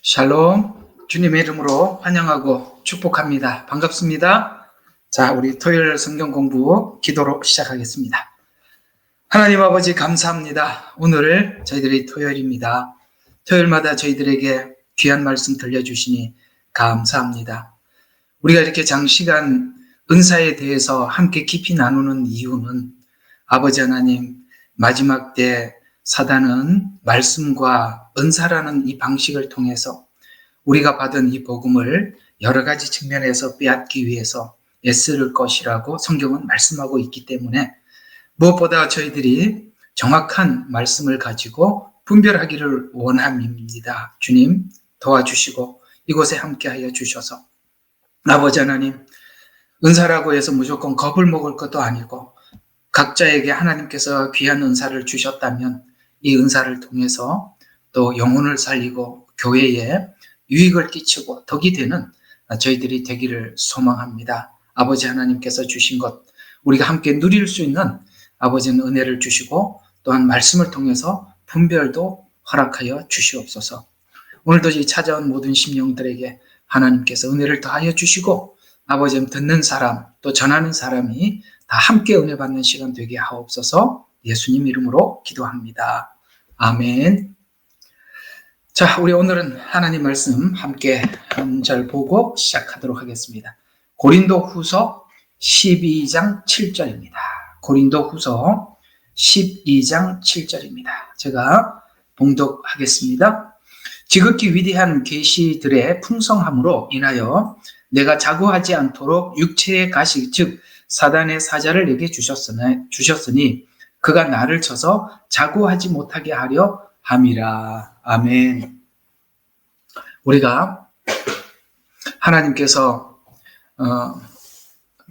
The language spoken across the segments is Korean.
샬롬, 주님의 이름으로 환영하고 축복합니다. 반갑습니다. 자, 우리 토요일 성경 공부 기도로 시작하겠습니다. 하나님 아버지 감사합니다. 오늘 저희들이 토요일입니다. 토요일마다 저희들에게 귀한 말씀 들려주시니 감사합니다. 우리가 이렇게 장시간 은사에 대해서 함께 깊이 나누는 이유는 아버지 하나님, 마지막 때 사단은 말씀과 은사라는 이 방식을 통해서 우리가 받은 이 복음을 여러 가지 측면에서 빼앗기 위해서 애쓸 것이라고 성경은 말씀하고 있기 때문에 무엇보다 저희들이 정확한 말씀을 가지고 분별하기를 원함입니다. 주님 도와주시고 이곳에 함께하여 주셔서 아버지 하나님, 은사라고 해서 무조건 겁을 먹을 것도 아니고 각자에게 하나님께서 귀한 은사를 주셨다면 이 은사를 통해서 또 영혼을 살리고 교회에 유익을 끼치고 덕이 되는 저희들이 되기를 소망합니다. 아버지 하나님께서 주신 것 우리가 함께 누릴 수 있는 아버지는 은혜를 주시고 또한 말씀을 통해서 분별도 허락하여 주시옵소서. 오늘도 이 찾아온 모든 심령들에게 하나님께서 은혜를 더하여 주시고 아버지는 듣는 사람 또 전하는 사람이 다 함께 은혜 받는 시간 되게 하옵소서. 예수님 이름으로 기도합니다. 아멘. 자, 우리 오늘은 하나님 말씀 함께 한 절 보고 시작하도록 하겠습니다. 고린도 후서 12장 7절입니다. 고린도 후서 12장 7절입니다. 제가 봉독하겠습니다. 지극히 위대한 계시들의 풍성함으로 인하여 내가 자고하지 않도록 육체의 가시 즉 사단의 사자를 내게 주셨으니 그가 나를 쳐서 자고하지 못하게 하려 함이라. 아멘. 우리가 하나님께서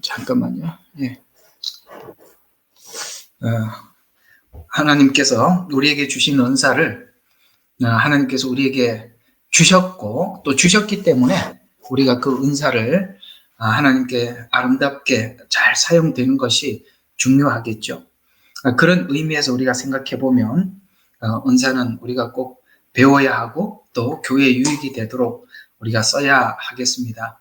잠깐만요. 예. 하나님께서 우리에게 주신 은사를 하나님께서 우리에게 주셨고 또 주셨기 때문에 우리가 그 은사를 하나님께 아름답게 잘 사용되는 것이 중요하겠죠. 그런 의미에서 우리가 생각해 보면 은사는 우리가 꼭 배워야 하고 또 교회에 유익이 되도록 우리가 써야 하겠습니다.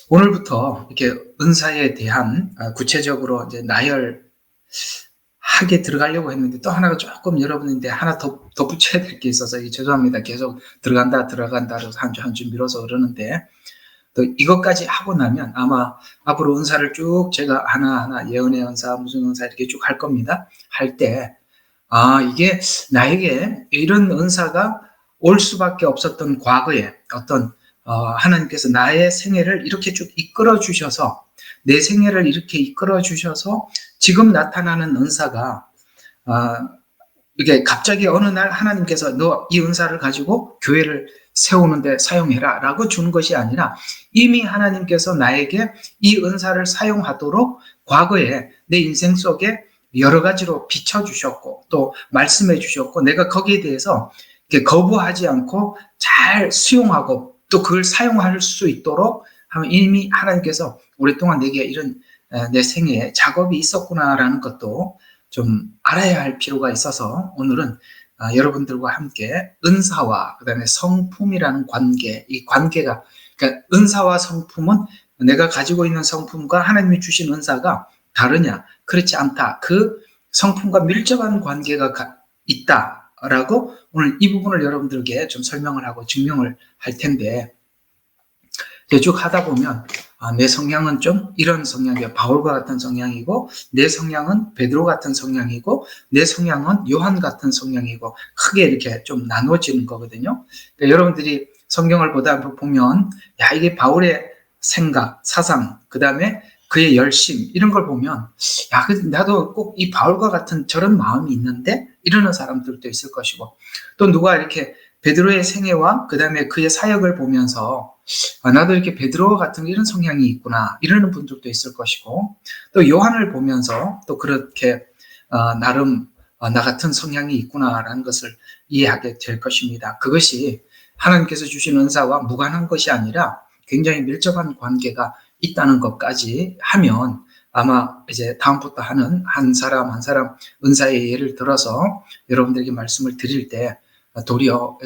오늘부터 이렇게 은사에 대한 구체적으로 이제 나열하게 들어가려고 했는데 또 하나가 조금 여러분인데 하나 더 붙여야 될 게 있어서 죄송합니다. 계속 들어간다 해서 한 주 미뤄서 그러는데 또 이것까지 하고 나면 아마 앞으로 은사를 쭉 제가 하나하나 예언의 은사, 무슨 은사 이렇게 쭉 할 겁니다. 할 때 이게 나에게 이런 은사가 올 수밖에 없었던 과거에 어떤 하나님께서 나의 생애를 이렇게 쭉 이끌어 주셔서 내 생애를 이렇게 이끌어 주셔서 지금 나타나는 은사가 이게 갑자기 어느 날 하나님께서 너 이 은사를 가지고 교회를 세우는데 사용해라 라고 주는 것이 아니라 이미 하나님께서 나에게 이 은사를 사용하도록 과거에 내 인생 속에 여러 가지로 비춰주셨고 또 말씀해 주셨고 내가 거기에 대해서 거부하지 않고 잘 수용하고 또 그걸 사용할 수 있도록 이미 하나님께서 오랫동안 내게 이런 내 생애에 작업이 있었구나라는 것도 좀 알아야 할 필요가 있어서 오늘은 여러분들과 함께 은사와 그다음에 성품이라는 관계, 이 관계가 그러니까 은사와 성품은 내가 가지고 있는 성품과 하나님이 주신 은사가 다르냐? 그렇지 않다. 그 성품과 밀접한 관계가 있다라고 오늘 이 부분을 여러분들에게 좀 설명을 하고 증명을 할 텐데 쭉 하다 보면 내 성향은 좀 이런 성향이야. 바울과 같은 성향이고 내 성향은 베드로 같은 성향이고 내 성향은 요한 같은 성향이고 크게 이렇게 좀 나눠지는 거거든요. 그러니까 여러분들이 성경을 보다 보면 이게 바울의 생각, 사상, 그 다음에 그의 열심 이런 걸 보면 나도 꼭 이 바울과 같은 저런 마음이 있는데 이러는 사람들도 있을 것이고 또 누가 이렇게 베드로의 생애와 그 다음에 그의 사역을 보면서 나도 이렇게 베드로 같은 이런 성향이 있구나 이러는 분들도 있을 것이고 또 요한을 보면서 또 그렇게 나름 나 같은 성향이 있구나라는 것을 이해하게 될 것입니다. 그것이 하나님께서 주신 은사와 무관한 것이 아니라 굉장히 밀접한 관계가 있다는 것까지 하면 아마 이제 다음부터 하는 한 사람 은사의 예를 들어서 여러분들에게 말씀을 드릴 때 도리어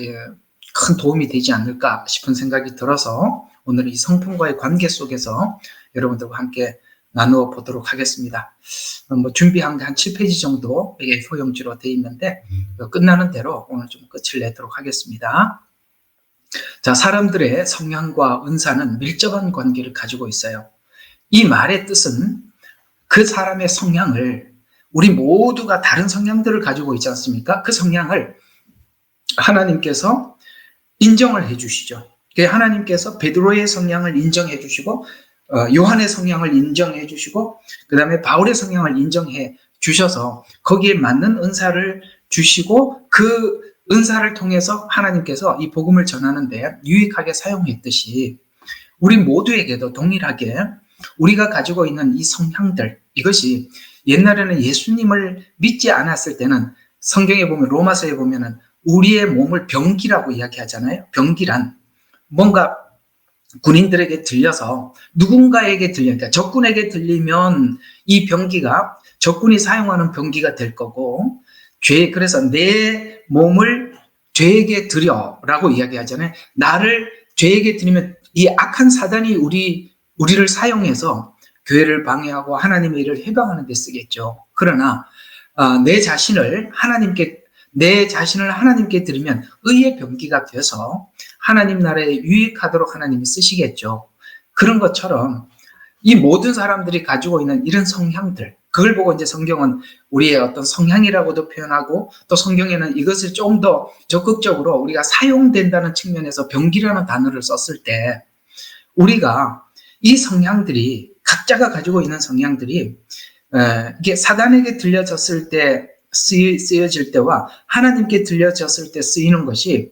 큰 도움이 되지 않을까 싶은 생각이 들어서 오늘 이 성품과의 관계 속에서 여러분들과 함께 나누어 보도록 하겠습니다. 준비한 게 한 7페이지 정도 A4용지로 되어 있는데 끝나는 대로 오늘 좀 끝을 내도록 하겠습니다. 자, 사람들의 성향과 은사는 밀접한 관계를 가지고 있어요. 이 말의 뜻은 그 사람의 성향을, 우리 모두가 다른 성향들을 가지고 있지 않습니까? 그 성향을 하나님께서 인정을 해 주시죠. 하나님께서 베드로의 성향을 인정해 주시고 요한의 성향을 인정해 주시고 그 다음에 바울의 성향을 인정해 주셔서 거기에 맞는 은사를 주시고 그 은사를 통해서 하나님께서 이 복음을 전하는데 유익하게 사용했듯이 우리 모두에게도 동일하게 우리가 가지고 있는 이 성향들, 이것이 옛날에는 예수님을 믿지 않았을 때는 성경에 보면 로마서에 보면은 우리의 몸을 병기라고 이야기하잖아요. 병기란 뭔가 군인들에게 들려서 누군가에게 들리니까 적군에게 들리면 이 병기가 적군이 사용하는 병기가 될 거고 그래서 내 몸을 죄에게 드려라고 이야기하잖아요. 나를 죄에게 드리면 이 악한 사단이 우리를 사용해서 교회를 방해하고 하나님의 일을 해방하는 데 쓰겠죠. 그러나 내 자신을 하나님께 드리면 의의 병기가 되어서 하나님 나라에 유익하도록 하나님이 쓰시겠죠. 그런 것처럼 이 모든 사람들이 가지고 있는 이런 성향들, 그걸 보고 이제 성경은 우리의 어떤 성향이라고도 표현하고 또 성경에는 이것을 좀 더 적극적으로 우리가 사용된다는 측면에서 병기라는 단어를 썼을 때 우리가 이 성향들이 각자가 가지고 있는 성향들이 이게 사단에게 들려졌을 때 쓰여질 때와 하나님께 들려졌을 때 쓰이는 것이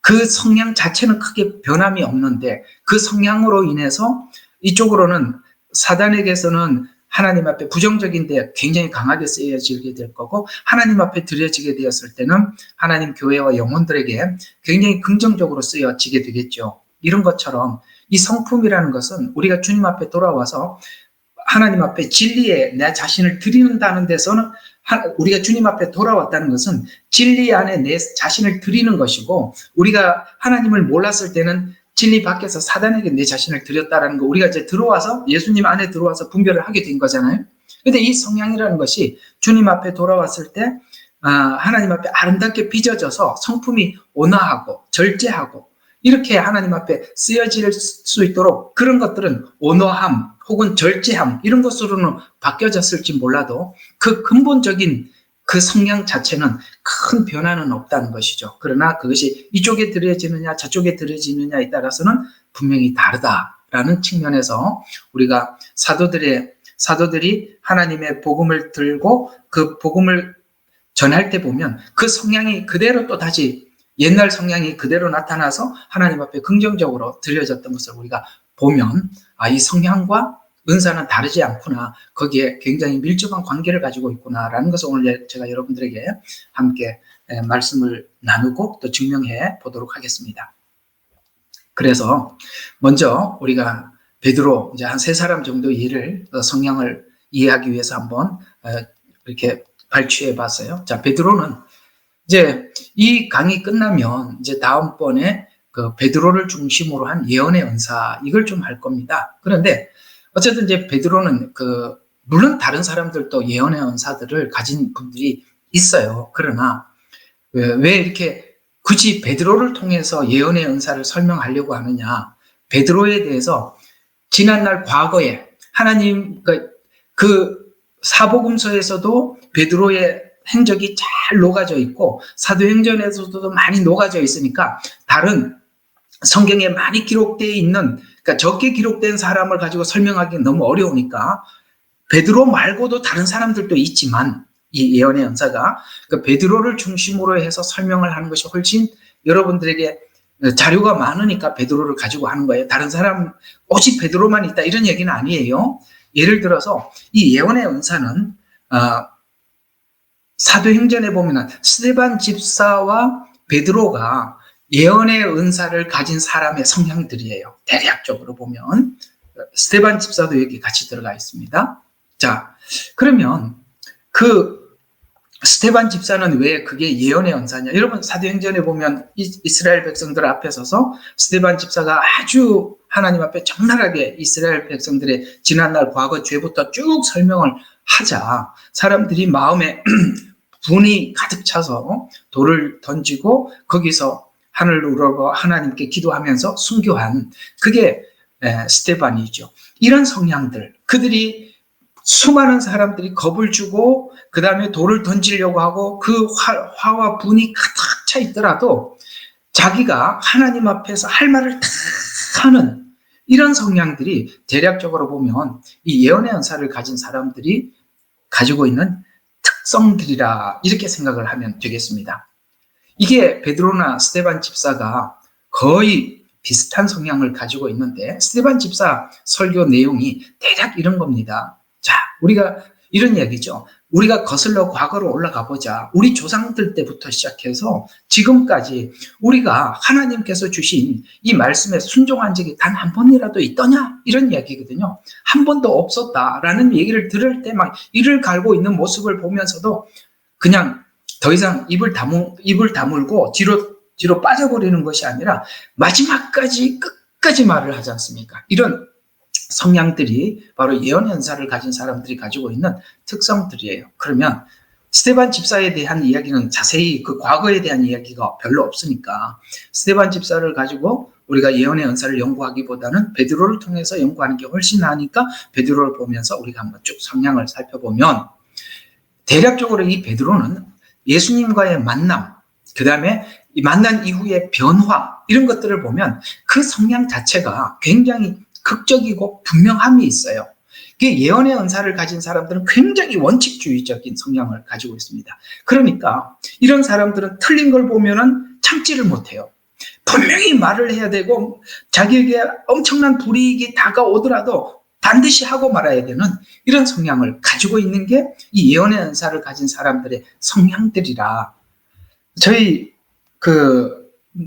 그 성향 자체는 크게 변함이 없는데 그 성향으로 인해서 이쪽으로는 사단에게서는 하나님 앞에 부정적인데 굉장히 강하게 쓰여지게 될 거고 하나님 앞에 드려지게 되었을 때는 하나님 교회와 영혼들에게 굉장히 긍정적으로 쓰여지게 되겠죠. 이런 것처럼 이 성품이라는 것은 우리가 주님 앞에 돌아와서 하나님 앞에 진리에 내 자신을 드리는다는 데서는 우리가 주님 앞에 돌아왔다는 것은 진리 안에 내 자신을 드리는 것이고 우리가 하나님을 몰랐을 때는 진리 밖에서 사단에게 내 자신을 드렸다라는 거 우리가 이제 들어와서 예수님 안에 들어와서 분별을 하게 된 거잖아요. 그런데 이 성향이라는 것이 주님 앞에 돌아왔을 때 하나님 앞에 아름답게 빚어져서 성품이 온화하고 절제하고 이렇게 하나님 앞에 쓰여질 수 있도록 그런 것들은 온화함 혹은 절제함 이런 것으로는 바뀌어졌을지 몰라도 그 근본적인 그 성향 자체는 큰 변화는 없다는 것이죠. 그러나 그것이 이쪽에 드려지느냐 저쪽에 드려지느냐에 따라서는 분명히 다르다라는 측면에서 우리가 사도들이 하나님의 복음을 들고 그 복음을 전할 때 보면 그 성향이 그대로 또 다시 옛날 성향이 그대로 나타나서 하나님 앞에 긍정적으로 들려졌던 것을 우리가 보면 이 성향과 은사는 다르지 않구나. 거기에 굉장히 밀접한 관계를 가지고 있구나라는 것을 오늘 제가 여러분들에게 함께 말씀을 나누고 또 증명해 보도록 하겠습니다. 그래서 먼저 우리가 베드로 이제 한 세 사람 정도 예를 성향을 이해하기 위해서 한번 이렇게 발췌해 봤어요. 자, 베드로는 이제 이 강의 끝나면 이제 다음번에 그 베드로를 중심으로 한 예언의 은사 이걸 좀 할 겁니다. 그런데 어쨌든 이제 베드로는 물론 다른 사람들도 예언의 은사들을 가진 분들이 있어요. 그러나 왜 이렇게 굳이 베드로를 통해서 예언의 은사를 설명하려고 하느냐? 베드로에 대해서 지난날 과거에 하나님 그 사복음서에서도 베드로의 행적이 잘 녹아져 있고 사도행전에서도 많이 녹아져 있으니까 다른 성경에 많이 기록되어 있는 그러니까 적게 기록된 사람을 가지고 설명하기는 너무 어려우니까 베드로 말고도 다른 사람들도 있지만 이 예언의 은사가 베드로를 중심으로 해서 설명을 하는 것이 훨씬 여러분들에게 자료가 많으니까 베드로를 가지고 하는 거예요. 다른 사람 오직 베드로만 있다 이런 얘기는 아니에요. 예를 들어서 이 예언의 은사는 사도행전에 보면 스데반 집사와 베드로가 예언의 은사를 가진 사람의 성향들이에요. 대략적으로 보면 스데반 집사도 여기 같이 들어가 있습니다. 자, 그러면 그 스데반 집사는 왜 그게 예언의 은사냐? 여러분 사도행전에 보면 이스라엘 백성들 앞에 서서 스데반 집사가 아주 하나님 앞에 적나라하게 이스라엘 백성들의 지난날 과거 죄부터 쭉 설명을 하자 사람들이 마음에 분이 가득 차서 돌을 던지고 거기서 하늘로 우러러 하나님께 기도하면서 순교한 그게 스데반이죠. 이런 성향들, 그들이 수많은 사람들이 겁을 주고 그 다음에 돌을 던지려고 하고 그 화와 분이 가득 차 있더라도 자기가 하나님 앞에서 할 말을 다 하는 이런 성향들이 대략적으로 보면 이 예언의 은사를 가진 사람들이 가지고 있는 특성들이라 이렇게 생각을 하면 되겠습니다. 이게 베드로나 스데반 집사가 거의 비슷한 성향을 가지고 있는데 스데반 집사 설교 내용이 대략 이런 겁니다. 자, 우리가 이런 얘기죠. 우리가 거슬러 과거로 올라가 보자. 우리 조상들 때부터 시작해서 지금까지 우리가 하나님께서 주신 이 말씀에 순종한 적이 단 한 번이라도 있더냐? 이런 얘기거든요. 한 번도 없었다라는 얘기를 들을 때 막 이를 갈고 있는 모습을 보면서도 그냥 더 이상 입을 다물고 뒤로 빠져버리는 것이 아니라 마지막까지 끝까지 말을 하지 않습니까? 이런 성향들이 바로 예언 연사를 가진 사람들이 가지고 있는 특성들이에요. 그러면 스데반 집사에 대한 이야기는 자세히 그 과거에 대한 이야기가 별로 없으니까 스데반 집사를 가지고 우리가 예언의 은사를 연구하기보다는 베드로를 통해서 연구하는 게 훨씬 나으니까 베드로를 보면서 우리가 한번 쭉 성향을 살펴보면 대략적으로 이 베드로는 예수님과의 만남, 그 다음에 만난 이후의 변화 이런 것들을 보면 그 성향 자체가 굉장히 극적이고 분명함이 있어요. 예언의 은사를 가진 사람들은 굉장히 원칙주의적인 성향을 가지고 있습니다. 그러니까 이런 사람들은 틀린 걸 보면은 참지를 못해요. 분명히 말을 해야 되고 자기에게 엄청난 불이익이 다가오더라도 반드시 하고 말아야 되는 이런 성향을 가지고 있는 게 이 예언의 은사를 가진 사람들의 성향들이라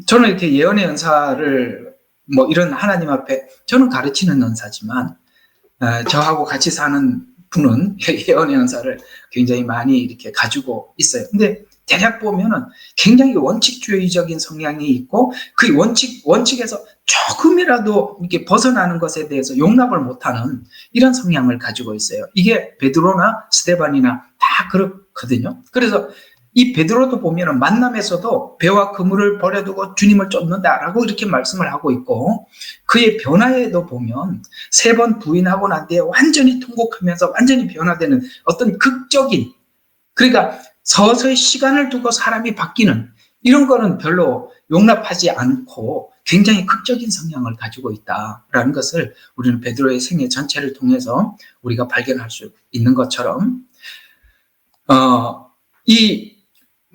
저는 이렇게 예언의 은사를 뭐 이런 하나님 앞에 저는 가르치는 은사지만 저하고 같이 사는 분은 예언의 은사를 굉장히 많이 이렇게 가지고 있어요. 근데 대략 보면은 굉장히 원칙주의적인 성향이 있고 그 원칙에서 조금이라도 이렇게 벗어나는 것에 대해서 용납을 못하는 이런 성향을 가지고 있어요. 이게 베드로나 스데반이나 다 그렇거든요. 그래서 이 베드로도 보면은 만남에서도 배와 그물을 버려두고 주님을 쫓는다라고 이렇게 말씀을 하고 있고 그의 변화에도 보면 3번 부인하고 난 뒤에 완전히 통곡하면서 완전히 변화되는 어떤 극적인 그러니까 서서히 시간을 두고 사람이 바뀌는 이런 거는 별로 용납하지 않고 굉장히 극적인 성향을 가지고 있다라는 것을 우리는 베드로의 생애 전체를 통해서 우리가 발견할 수 있는 것처럼 이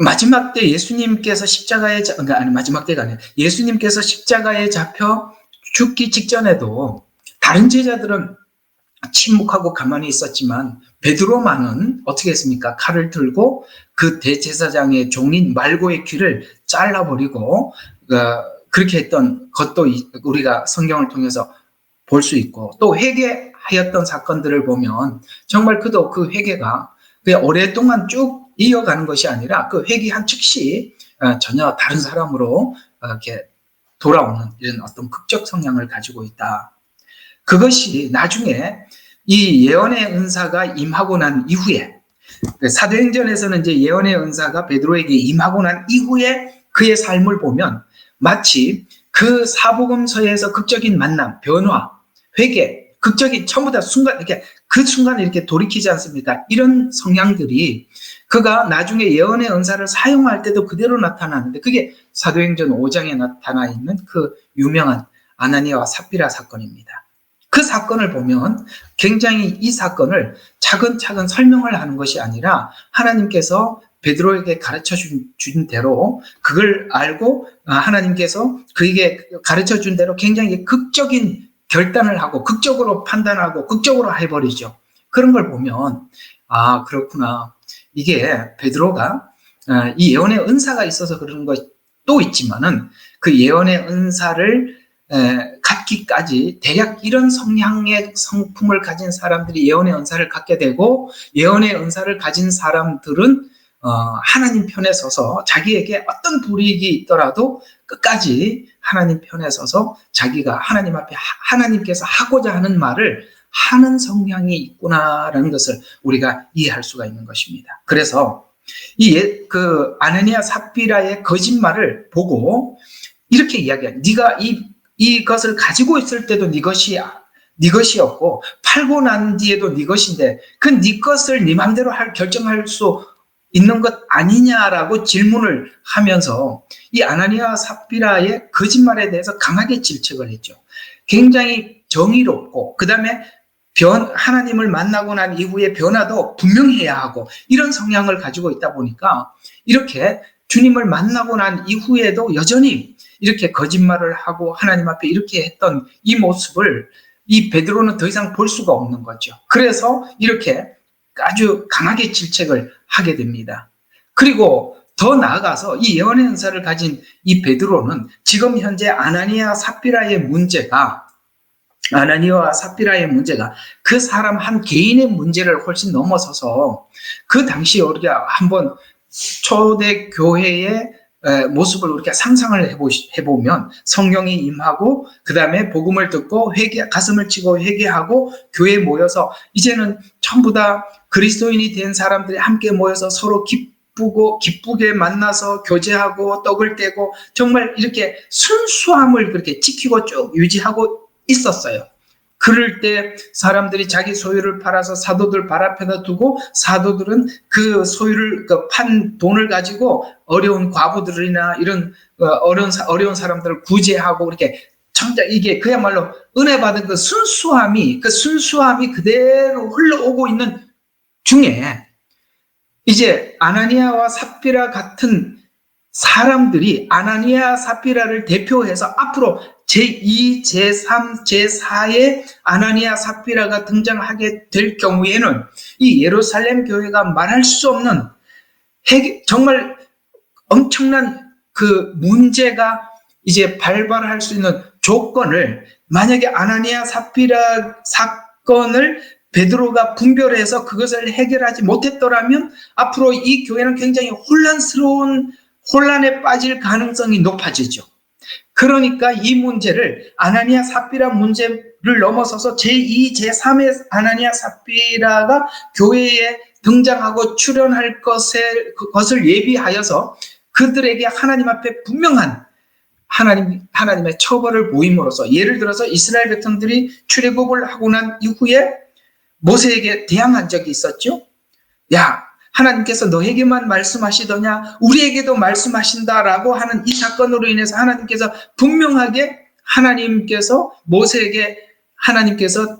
마지막 때 예수님께서 마지막 때가 아니라 예수님께서 십자가에 잡혀 죽기 직전에도 다른 제자들은 침묵하고 가만히 있었지만 베드로만은 어떻게 했습니까? 칼을 들고 그 대제사장의 종인 말고의 귀를 잘라버리고 그렇게 했던 것도 우리가 성경을 통해서 볼 수 있고 또 회개하였던 사건들을 보면 정말 그도 그 회개가 그냥 오랫동안 쭉 이어가는 것이 아니라 그 회개한 즉시 전혀 다른 사람으로 이렇게 돌아오는 이런 어떤 극적 성향을 가지고 있다. 그것이 나중에 이 예언의 은사가 임하고 난 이후에 사도행전에서는 이제 예언의 은사가 베드로에게 임하고 난 이후에 그의 삶을 보면 마치 그 사복음서에서 극적인 만남, 변화, 회개, 극적인 전부 다 순간 이렇게 그 순간에 이렇게 돌이키지 않습니까? 이런 성향들이 그가 나중에 예언의 은사를 사용할 때도 그대로 나타나는데 그게 사도행전 5장에 나타나 있는 그 유명한 아나니아와 삽비라 사건입니다. 그 사건을 보면 굉장히 이 사건을 차근차근 설명을 하는 것이 아니라 하나님께서 베드로에게 가르쳐 준 대로 그걸 알고 하나님께서 그에게 가르쳐 준 대로 굉장히 극적인 결단을 하고 극적으로 판단하고 극적으로 해버리죠. 그런 걸 보면 그렇구나. 이게 베드로가 이 예언의 은사가 있어서 그런 것도 있지만은 그 예언의 은사를 갖기까지 대략 이런 성향의 성품을 가진 사람들이 예언의 은사를 갖게 되고 예언의 은사를 가진 사람들은 하나님 편에 서서 자기에게 어떤 불이익이 있더라도 끝까지 하나님 편에 서서 자기가 하나님 앞에 하나님께서 하고자 하는 말을 하는 성향이 있구나라는 것을 우리가 이해할 수가 있는 것입니다. 그래서 그 아나니아 삽비라의 거짓말을 보고 이렇게 이야기해요. 네가 이것을 가지고 있을 때도 네 것이었고 팔고 난 뒤에도 네 것인데 그 네 것을 네 마음대로 결정할 수 있는 것 아니냐라고 질문을 하면서 이 아나니아 삽비라의 거짓말에 대해서 강하게 질책을 했죠. 굉장히 정의롭고 그 다음에 하나님을 만나고 난 이후에 변화도 분명해야 하고 이런 성향을 가지고 있다 보니까 이렇게 주님을 만나고 난 이후에도 여전히 이렇게 거짓말을 하고 하나님 앞에 이렇게 했던 이 모습을 이 베드로는 더 이상 볼 수가 없는 거죠. 그래서 이렇게 아주 강하게 질책을 하게 됩니다. 그리고 더 나아가서 이 예언의 은사를 가진 이 베드로는 지금 현재 아나니아와 삽비라의 문제가 그 사람 한 개인의 문제를 훨씬 넘어서서 그 당시 우리가 한번 초대 교회의 모습을 우리가 상상을 해보면 성령이 임하고 그 다음에 복음을 듣고 가슴을 치고 회개하고 교회에 모여서 이제는 전부 다 그리스도인이 된 사람들이 함께 모여서 서로 기쁘게 만나서 교제하고 떡을 떼고 정말 이렇게 순수함을 그렇게 지키고 쭉 유지하고 있었어요. 그럴 때 사람들이 자기 소유를 팔아서 사도들 발 앞에다 두고 사도들은 그 소유를 판 돈을 가지고 어려운 과부들이나 이런 어려운 사람들을 구제하고 이렇게 정작 이게 그야말로 은혜 받은 그 순수함이 그대로 흘러오고 있는 중에 이제 아나니아와 삽비라 같은 사람들이 아나니아 삽비라를 대표해서 앞으로 제2, 제3, 제4의 아나니아 삽비라가 등장하게 될 경우에는 이 예루살렘 교회가 말할 수 없는 정말 엄청난 그 문제가 이제 발발할 수 있는 조건을 만약에 아나니아 삽비라 사건을 베드로가 분별해서 그것을 해결하지 못했더라면 앞으로 이 교회는 굉장히 혼란에 빠질 가능성이 높아지죠. 그러니까 이 문제를 아나니아 삽비라 문제를 넘어서서 제2, 제3의 아나니아 삽비라가 교회에 등장하고 출연할 것을 예비하여서 그들에게 하나님 앞에 분명한 하나님의 처벌을 보임으로써 예를 들어서 이스라엘 백성들이 출애굽을 하고 난 이후에 모세에게 대항한 적이 있었죠. 야, 하나님께서 너에게만 말씀하시더냐 우리에게도 말씀하신다라고 하는 이 사건으로 인해서 하나님께서 분명하게 모세에게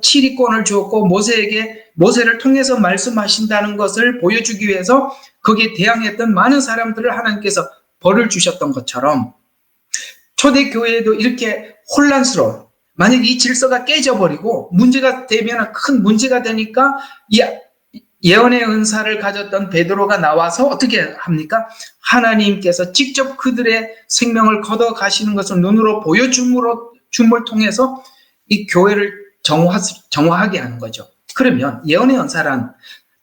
치리권을 주었고 모세를 통해서 말씀하신다는 것을 보여주기 위해서 거기에 대항했던 많은 사람들을 하나님께서 벌을 주셨던 것처럼 초대교회에도 이렇게 혼란스러운 만약 이 질서가 깨져버리고 문제가 되면 큰 문제가 되니까 예언의 은사를 가졌던 베드로가 나와서 어떻게 합니까? 하나님께서 직접 그들의 생명을 걷어 가시는 것을 눈으로 보여줌을 통해서 이 교회를 정화하게 하는 거죠. 그러면 예언의 은사란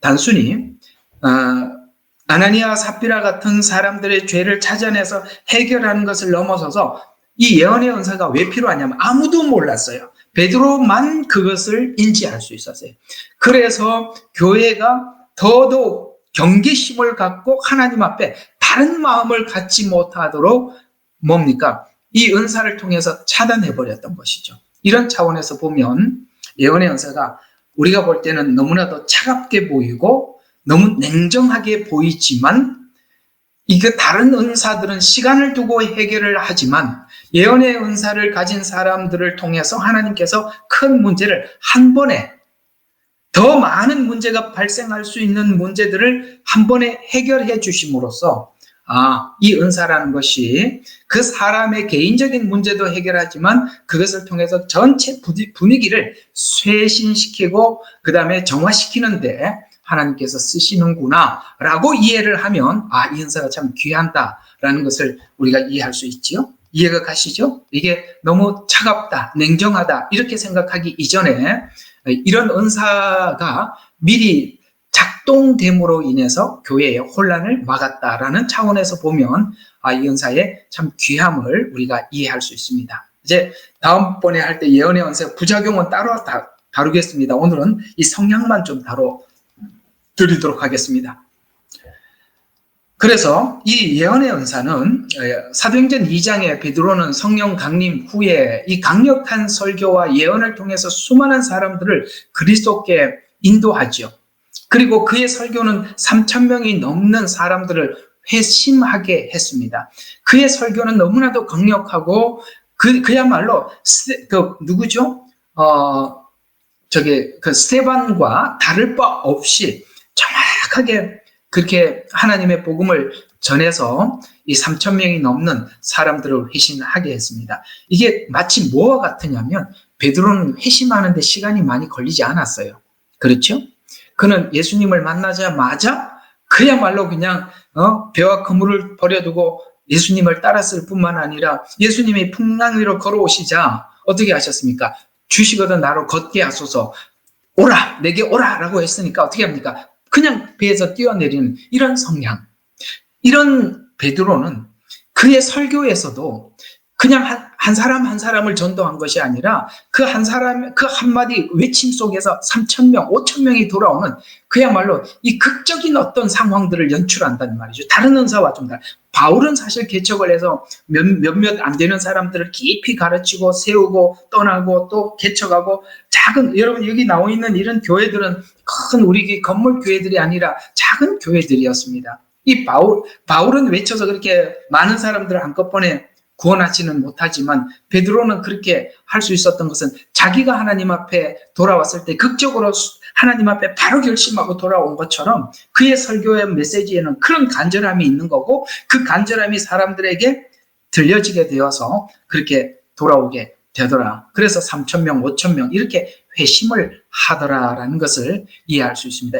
단순히 아나니아와 삽비라 같은 사람들의 죄를 찾아내서 해결하는 것을 넘어서서 이 예언의 은사가 왜 필요하냐면 아무도 몰랐어요. 베드로만 그것을 인지할 수 있었어요. 그래서 교회가 더더욱 경계심을 갖고 하나님 앞에 다른 마음을 갖지 못하도록 뭡니까? 이 은사를 통해서 차단해버렸던 것이죠. 이런 차원에서 보면 예언의 은사가 우리가 볼 때는 너무나도 차갑게 보이고 너무 냉정하게 보이지만 이게 다른 은사들은 시간을 두고 해결을 하지만 예언의 은사를 가진 사람들을 통해서 하나님께서 큰 문제를 한 번에 더 많은 문제가 발생할 수 있는 문제들을 한 번에 해결해 주심으로써 이 은사라는 것이 그 사람의 개인적인 문제도 해결하지만 그것을 통해서 전체 분위기를 쇄신시키고 그 다음에 정화시키는데 하나님께서 쓰시는구나 라고 이해를 하면 이 은사가 참 귀한다라는 것을 우리가 이해할 수 있지요. 이해가 가시죠? 이게 너무 차갑다, 냉정하다 이렇게 생각하기 이전에 이런 은사가 미리 작동됨으로 인해서 교회의 혼란을 막았다라는 차원에서 보면 이 은사의 참 귀함을 우리가 이해할 수 있습니다. 이제 다음번에 할 때 예언의 은사 부작용은 따로 다루겠습니다. 오늘은 이 성향만 좀 다뤄드리도록 하겠습니다. 그래서 이 예언의 은사는 사도행전 2장에 베드로는 성령 강림 후에 이 강력한 설교와 예언을 통해서 수많은 사람들을 그리스도께 인도하죠. 그리고 그의 설교는 3,000명이 넘는 사람들을 회심하게 했습니다. 그의 설교는 너무나도 강력하고 그야말로 누구죠? 스데반과 다를 바 없이 정확하게 그렇게 하나님의 복음을 전해서 이 3,000명이 넘는 사람들을 회심하게 했습니다. 이게 마치 뭐와 같으냐면 베드로는 회심하는데 시간이 많이 걸리지 않았어요. 그렇죠? 그는 예수님을 만나자마자 그야말로 그냥 배와 그물을 버려두고 예수님을 따랐을 뿐만 아니라 예수님이 풍랑 위로 걸어오시자 어떻게 하셨습니까? 주시거든 나로 걷게 하소서, 오라 내게 오라 라고 했으니까 어떻게 합니까? 그냥 배에서 뛰어내리는 이런 성향. 이런 베드로는 그의 설교에서도 그냥 한 사람 한 사람을 전도한 것이 아니라 그 한 사람, 그 한마디 외침 속에서 3,000명, 5,000명이 돌아오는 그야말로 이 극적인 어떤 상황들을 연출한다는 말이죠. 다른 은사와 좀 달라요. 바울은 사실 개척을 해서 몇몇 안 되는 사람들을 깊이 가르치고 세우고 떠나고 또 개척하고 여러분 여기 나와 있는 이런 교회들은 큰 우리 건물 교회들이 아니라 작은 교회들이었습니다. 이 바울은 외쳐서 그렇게 많은 사람들을 한꺼번에 구원하지는 못하지만 베드로는 그렇게 할 수 있었던 것은 자기가 하나님 앞에 돌아왔을 때 극적으로 하나님 앞에 바로 결심하고 돌아온 것처럼 그의 설교의 메시지에는 그런 간절함이 있는 거고 그 간절함이 사람들에게 들려지게 되어서 그렇게 돌아오게 되더라. 그래서 3,000명, 5,000명 이렇게 회심을 하더라라는 것을 이해할 수 있습니다.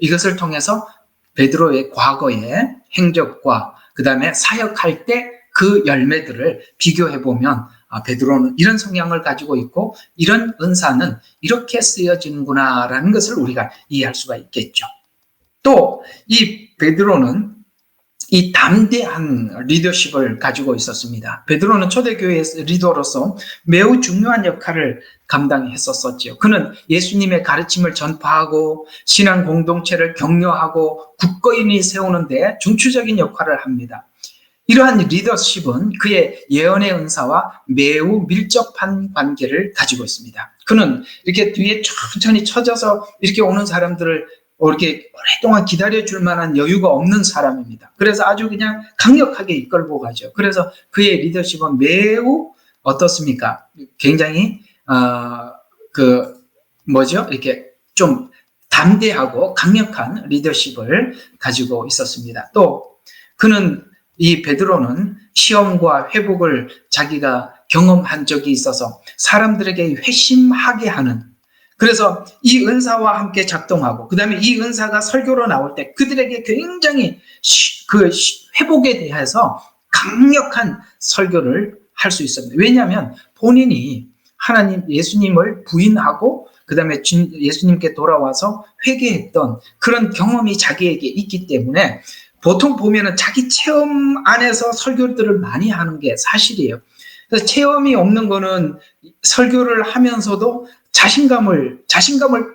이것을 통해서 베드로의 과거의 행적과 그 다음에 사역할 때 그 열매들을 비교해보면 베드로는 이런 성향을 가지고 있고 이런 은사는 이렇게 쓰여지는구나라는 것을 우리가 이해할 수가 있겠죠. 또 이 베드로는 이 담대한 리더십을 가지고 있었습니다. 베드로는 초대교회의 리더로서 매우 중요한 역할을 감당했었죠. 그는 예수님의 가르침을 전파하고 신앙 공동체를 격려하고 굳건히 세우는 데 중추적인 역할을 합니다. 이러한 리더십은 그의 예언의 은사와 매우 밀접한 관계를 가지고 있습니다. 그는 이렇게 뒤에 천천히 쳐져서 이렇게 오는 사람들을 이렇게 오랫동안 기다려줄 만한 여유가 없는 사람입니다. 그래서 아주 그냥 강력하게 이끌고 가죠. 그래서 그의 리더십은 매우 어떻습니까? 굉장히 이렇게 좀 담대하고 강력한 리더십을 가지고 있었습니다. 또 이 베드로는 시험과 회복을 자기가 경험한 적이 있어서 사람들에게 회심하게 하는, 그래서 이 은사와 함께 작동하고 그 다음에 이 은사가 설교로 나올 때 그들에게 굉장히 회복에 대해서 강력한 설교를 할 수 있습니다. 왜냐하면 본인이 예수님을 부인하고 그 다음에 예수님께 돌아와서 회개했던 그런 경험이 자기에게 있기 때문에 보통 보면은 자기 체험 안에서 설교들을 많이 하는 게 사실이에요. 그래서 체험이 없는 거는 설교를 하면서도 자신감을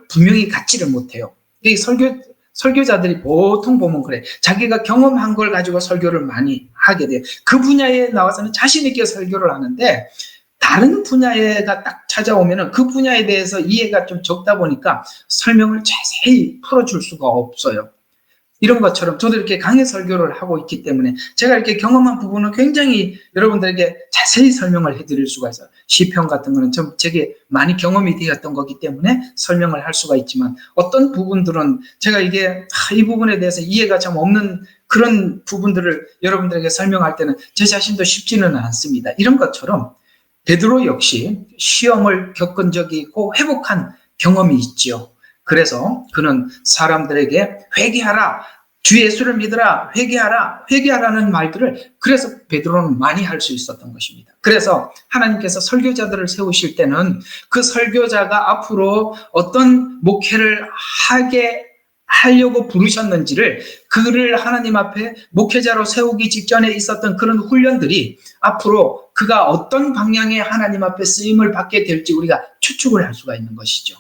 분명히 갖지를 못해요. 이 설교자들이 보통 보면 그래. 자기가 경험한 걸 가지고 설교를 많이 하게 돼요. 그 분야에 나와서는 자신 있게 설교를 하는데 다른 분야가 딱 찾아오면은 그 분야에 대해서 이해가 좀 적다 보니까 설명을 자세히 풀어줄 수가 없어요. 이런 것처럼 저도 이렇게 강의 설교를 하고 있기 때문에 제가 이렇게 경험한 부분은 굉장히 여러분들에게 자세히 설명을 해드릴 수가 있어요. 시편 같은 거는 제게 많이 경험이 되었던 거기 때문에 설명을 할 수가 있지만 어떤 부분들은 제가 이 부분에 대해서 이해가 참 없는 그런 부분들을 여러분들에게 설명할 때는 제 자신도 쉽지는 않습니다. 이런 것처럼 베드로 역시 시험을 겪은 적이 있고 회복한 경험이 있죠. 그래서 그는 사람들에게 회개하라, 주 예수를 믿으라, 회개하라, 회개하라는 말들을 그래서 베드로는 많이 할 수 있었던 것입니다. 그래서 하나님께서 설교자들을 세우실 때는 그 설교자가 앞으로 어떤 목회를 하려고 부르셨는지를 그를 하나님 앞에 목회자로 세우기 직전에 있었던 그런 훈련들이 앞으로 그가 어떤 방향의 하나님 앞에 쓰임을 받게 될지 우리가 추측을 할 수가 있는 것이죠.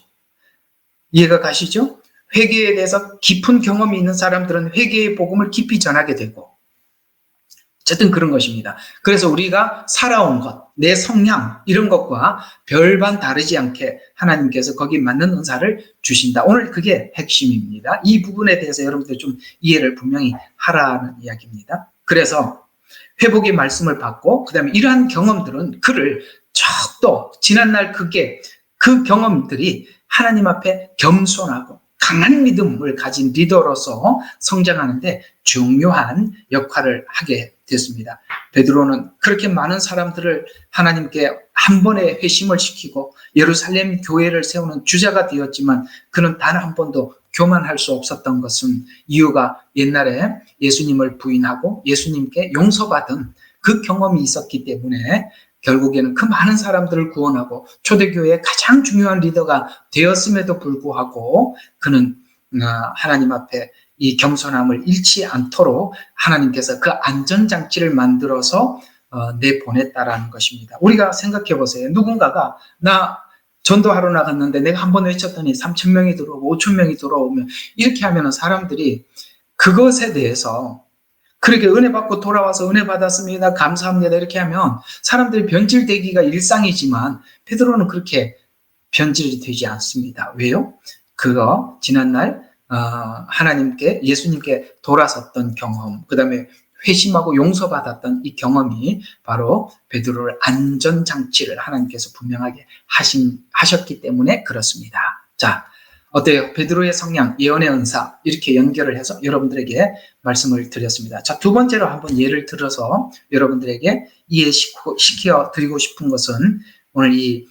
이해가 가시죠? 회개에 대해서 깊은 경험이 있는 사람들은 회개의 복음을 깊이 전하게 되고 어쨌든 그런 것입니다. 그래서 우리가 살아온 것, 내 성향 이런 것과 별반 다르지 않게 하나님께서 거기 맞는 은사를 주신다. 오늘 그게 핵심입니다. 이 부분에 대해서 여러분들 좀 이해를 분명히 하라는 이야기입니다. 그래서 회복의 말씀을 받고 그 다음에 이러한 경험들은 그를 척도 지난날 그 경험들이 하나님 앞에 겸손하고 강한 믿음을 가진 리더로서 성장하는데 중요한 역할을 하게 됐습니다. 베드로는 그렇게 많은 사람들을 하나님께 한 번에 회심을 시키고 예루살렘 교회를 세우는 주자가 되었지만 그는 단 한 번도 교만할 수 없었던 것은 이유가 옛날에 예수님을 부인하고 예수님께 용서받은 그 경험이 있었기 때문에 결국에는 그 많은 사람들을 구원하고 초대교회의 가장 중요한 리더가 되었음에도 불구하고 그는 하나님 앞에 이 겸손함을 잃지 않도록 하나님께서 그 안전장치를 만들어서 내보냈다라는 것입니다. 우리가 생각해 보세요. 누군가가 나 전도하러 나갔는데 내가 한 번 외쳤더니 3,000명이 들어오고 5,000명이 들어오면 이렇게 하면 사람들이 그것에 대해서 그렇게 은혜 받고 돌아와서 은혜 받았습니다. 감사합니다. 이렇게 하면 사람들이 변질되기가 일상이지만 베드로는 그렇게 변질이 되지 않습니다. 왜요? 그거 지난날 하나님께 예수님께 돌아섰던 경험, 그 다음에 회심하고 용서받았던 이 경험이 바로 베드로를 안전장치를 하나님께서 분명하게 하셨기 때문에 그렇습니다. 자, 어때요? 베드로의 성량, 예언의 은사 이렇게 연결을 해서 여러분들에게 말씀을 드렸습니다. 자, 두 번째로 한번 예를 들어서 여러분들에게 이해시켜 드리고 싶은 것은 오늘 이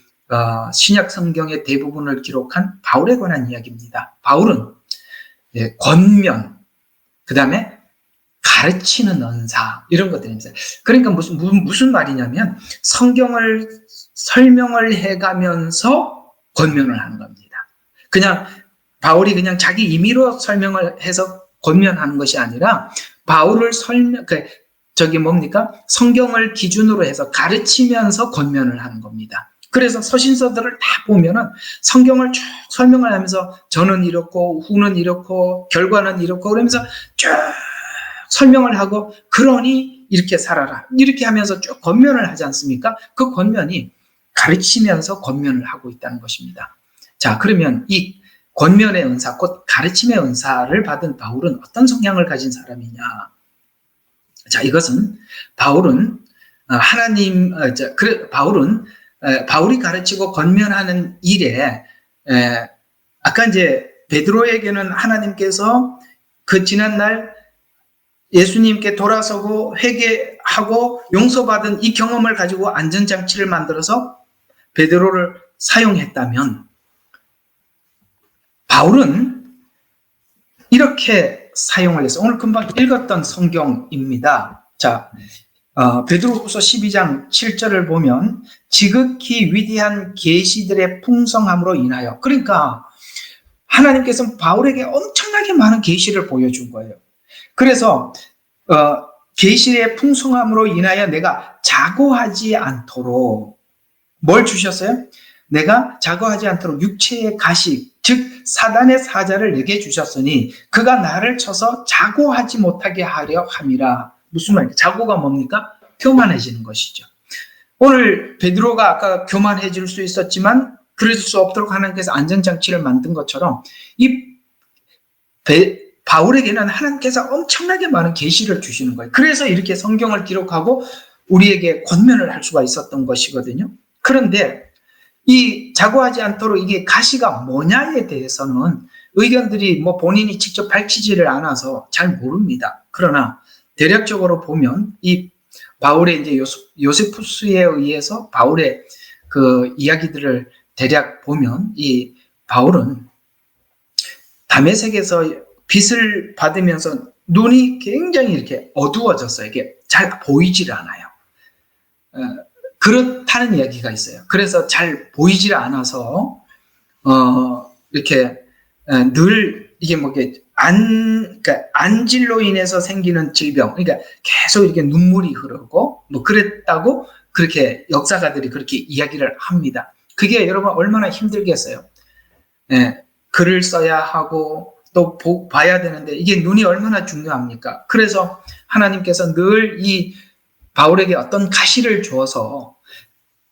신약 성경의 대부분을 기록한 바울에 관한 이야기입니다. 바울은 권면, 그 다음에 가르치는 은사 이런 것들입니다. 그러니까 무슨 말이냐면 성경을 설명을 해가면서 권면을 하는 겁니다. 그냥 바울이 그냥 자기 임의로 설명을 해서 권면하는 것이 아니라 바울을 성경을 기준으로 해서 가르치면서 권면을 하는 겁니다. 그래서 서신서들을 다 보면은 성경을 쭉 설명을 하면서 저는 이렇고 후는 이렇고 결과는 이렇고 그러면서 쭉 설명을 하고 그러니 이렇게 살아라 이렇게 하면서 쭉 권면을 하지 않습니까? 그 권면이 가르치면서 권면을 하고 있다는 것입니다. 자, 그러면 이 권면의 은사, 곧 가르침의 은사를 받은 바울은 어떤 성향을 가진 사람이냐? 자, 이것은 바울이 가르치고 권면하는 일에 아까 이제 베드로에게는 하나님께서 그 지난날 예수님께 돌아서고 회개하고 용서받은 이 경험을 가지고 안전장치를 만들어서 베드로를 사용했다면 바울은 이렇게 사용을 했어요. 오늘 금방 읽었던 성경입니다. 자, 베드로후서 12장 7절을 보면 지극히 위대한 계시들의 풍성함으로 인하여, 그러니까 하나님께서는 바울에게 엄청나게 많은 계시를 보여준 거예요. 그래서 계시의 풍성함으로 인하여 내가 자고하지 않도록 뭘 주셨어요? 내가 자고하지 않도록 육체의 가식, 즉 사단의 사자를 내게 주셨으니 그가 나를 쳐서 자고하지 못하게 하려 함이라. 무슨 말이에요? 자고가 뭡니까? 교만해지는 것이죠. 오늘 베드로가 아까 교만해질 수 있었지만 그럴 수 없도록 하나님께서 안전장치를 만든 것처럼 이 바울에게는 하나님께서 엄청나게 많은 계시를 주시는 거예요. 그래서 이렇게 성경을 기록하고 우리에게 권면을 할 수가 있었던 것이거든요. 그런데 이 자고하지 않도록 이게 가시가 뭐냐에 대해서는 의견들이 본인이 직접 밝히지를 않아서 잘 모릅니다. 그러나 대략적으로 보면 이 바울의 이제 요세푸스에 의해서 바울의 그 이야기들을 대략 보면 이 바울은 다메섹에서 빚을 받으면서 눈이 굉장히 이렇게 어두워졌어요. 이게 잘 보이질 않아요. 그렇다는 이야기가 있어요. 그래서 잘 보이질 않아서 이렇게 늘 이게 뭐 그러니까 안질로 인해서 생기는 질병, 그러니까 계속 이렇게 눈물이 흐르고 뭐 그랬다고 그렇게 역사가들이 그렇게 이야기를 합니다. 그게 여러분 얼마나 힘들겠어요. 글을 써야 하고 또 봐야 되는데 이게 눈이 얼마나 중요합니까? 그래서 하나님께서 늘 이 바울에게 어떤 가시를 주어서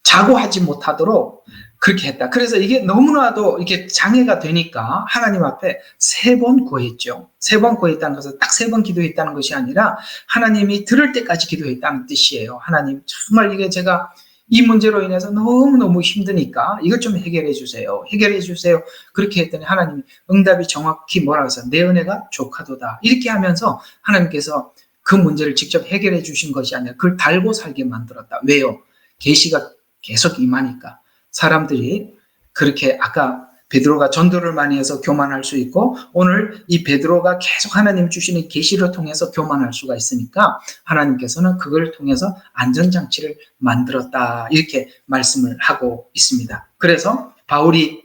자고하지 못하도록 그렇게 했다. 그래서 이게 너무나도 이게 장애가 되니까 하나님 앞에 3번 구했죠. 3번 구했다는 것은 딱 3번 기도했다는 것이 아니라 하나님이 들을 때까지 기도했다는 뜻이에요. 하나님, 정말 이게 제가 이 문제로 인해서 너무너무 힘드니까 이것 좀 해결해 주세요. 해결해 주세요. 그렇게 했더니 하나님이 응답이 정확히 뭐라고 해서 내 은혜가 족하도다. 이렇게 하면서 하나님께서 그 문제를 직접 해결해 주신 것이 아니라 그걸 달고 살게 만들었다. 왜요? 계시가 계속 임하니까. 사람들이 그렇게 아까 베드로가 전도를 많이 해서 교만할 수 있고 오늘 이 베드로가 계속 하나님 주시는 계시를 통해서 교만할 수가 있으니까 하나님께서는 그걸 통해서 안전장치를 만들었다 이렇게 말씀을 하고 있습니다. 그래서 바울이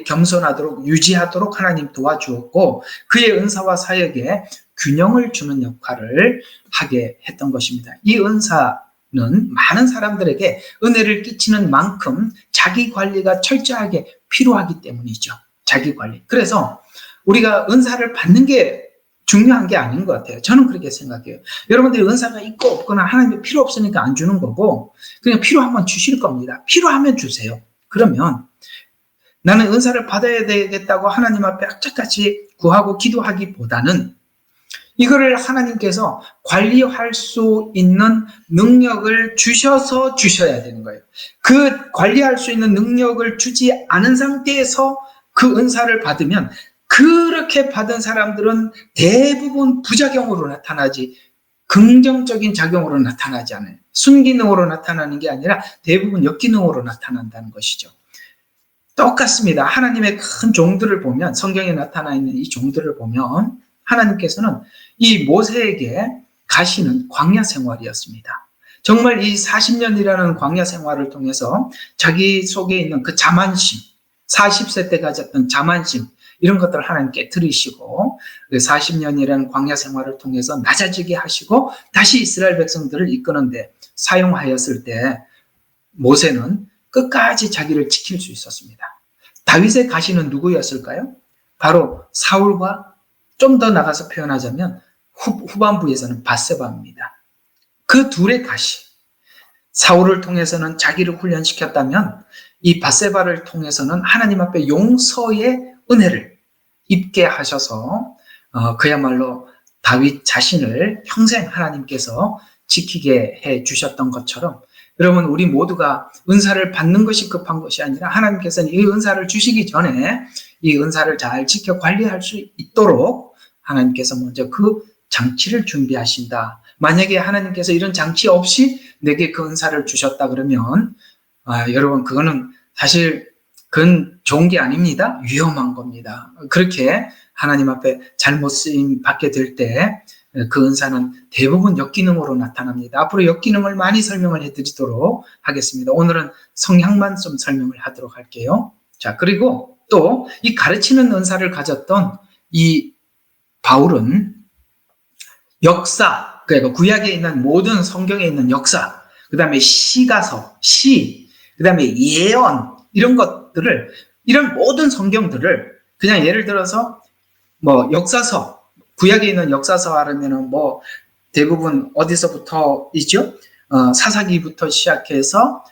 겸손하도록 유지하도록 하나님 도와주었고 그의 은사와 사역에 균형을 주는 역할을 하게 했던 것입니다. 이 은사는 많은 사람들에게 은혜를 끼치는 만큼 자기 관리가 철저하게 필요하기 때문이죠. 자기 관리. 그래서 우리가 은사를 받는 게 중요한 게 아닌 것 같아요. 저는 그렇게 생각해요. 여러분들이 은사가 있고 없거나 하나님이 필요 없으니까 안 주는 거고 그냥 필요하면 주실 겁니다. 필요하면 주세요. 그러면 나는 은사를 받아야 되겠다고 하나님 앞에 악착같이 구하고 기도하기보다는 이거를 하나님께서 관리할 수 있는 능력을 주셔서 주셔야 되는 거예요. 그 관리할 수 있는 능력을 주지 않은 상태에서 그 은사를 받으면 그렇게 받은 사람들은 대부분 부작용으로 나타나지 긍정적인 작용으로 나타나지 않아요. 순기능으로 나타나는 게 아니라 대부분 역기능으로 나타난다는 것이죠. 똑같습니다. 하나님의 큰 종들을 보면 성경에 나타나 있는 이 종들을 보면 하나님께서는 이 모세에게 가시는 광야 생활이었습니다. 정말 이 40년이라는 광야 생활을 통해서 자기 속에 있는 그 자만심, 40세 때 가졌던 자만심 이런 것들을 하나님께 들으시고 40년이라는 광야 생활을 통해서 낮아지게 하시고 다시 이스라엘 백성들을 이끄는데 사용하였을 때 모세는 끝까지 자기를 지킬 수 있었습니다. 다윗의 가시는 누구였을까요? 바로 사울과 좀 더 나가서 표현하자면 후반부에서는 밧세바입니다. 그 둘의 가시. 사울을 통해서는 자기를 훈련시켰다면 이 밧세바를 통해서는 하나님 앞에 용서의 은혜를 입게 하셔서 그야말로 다윗 자신을 평생 하나님께서 지키게 해 주셨던 것처럼 여러분 우리 모두가 은사를 받는 것이 급한 것이 아니라 하나님께서는 이 은사를 주시기 전에 이 은사를 잘 지켜 관리할 수 있도록 하나님께서 먼저 그 장치를 준비하신다. 만약에 하나님께서 이런 장치 없이 내게 그 은사를 주셨다 그러면 여러분 그거는 사실 그건 좋은 게 아닙니다. 위험한 겁니다. 그렇게 하나님 앞에 잘못 쓰임 받게 될 때 그 은사는 대부분 역기능으로 나타납니다. 앞으로 역기능을 많이 설명을 해드리도록 하겠습니다. 오늘은 성향만 좀 설명을 하도록 할게요. 자, 그리고 또 이 가르치는 은사를 가졌던 이 바울은 역사, 그러니까 구약에 있는 모든 성경에 있는 역사, 그 다음에 시가서, 그 다음에 예언 이런 것들을 이런 모든 성경들을 그냥 예를 들어서 뭐 역사서 구약에 있는 역사서 하려면은 뭐 대부분 어디서부터 있죠? 사사기부터 시작해서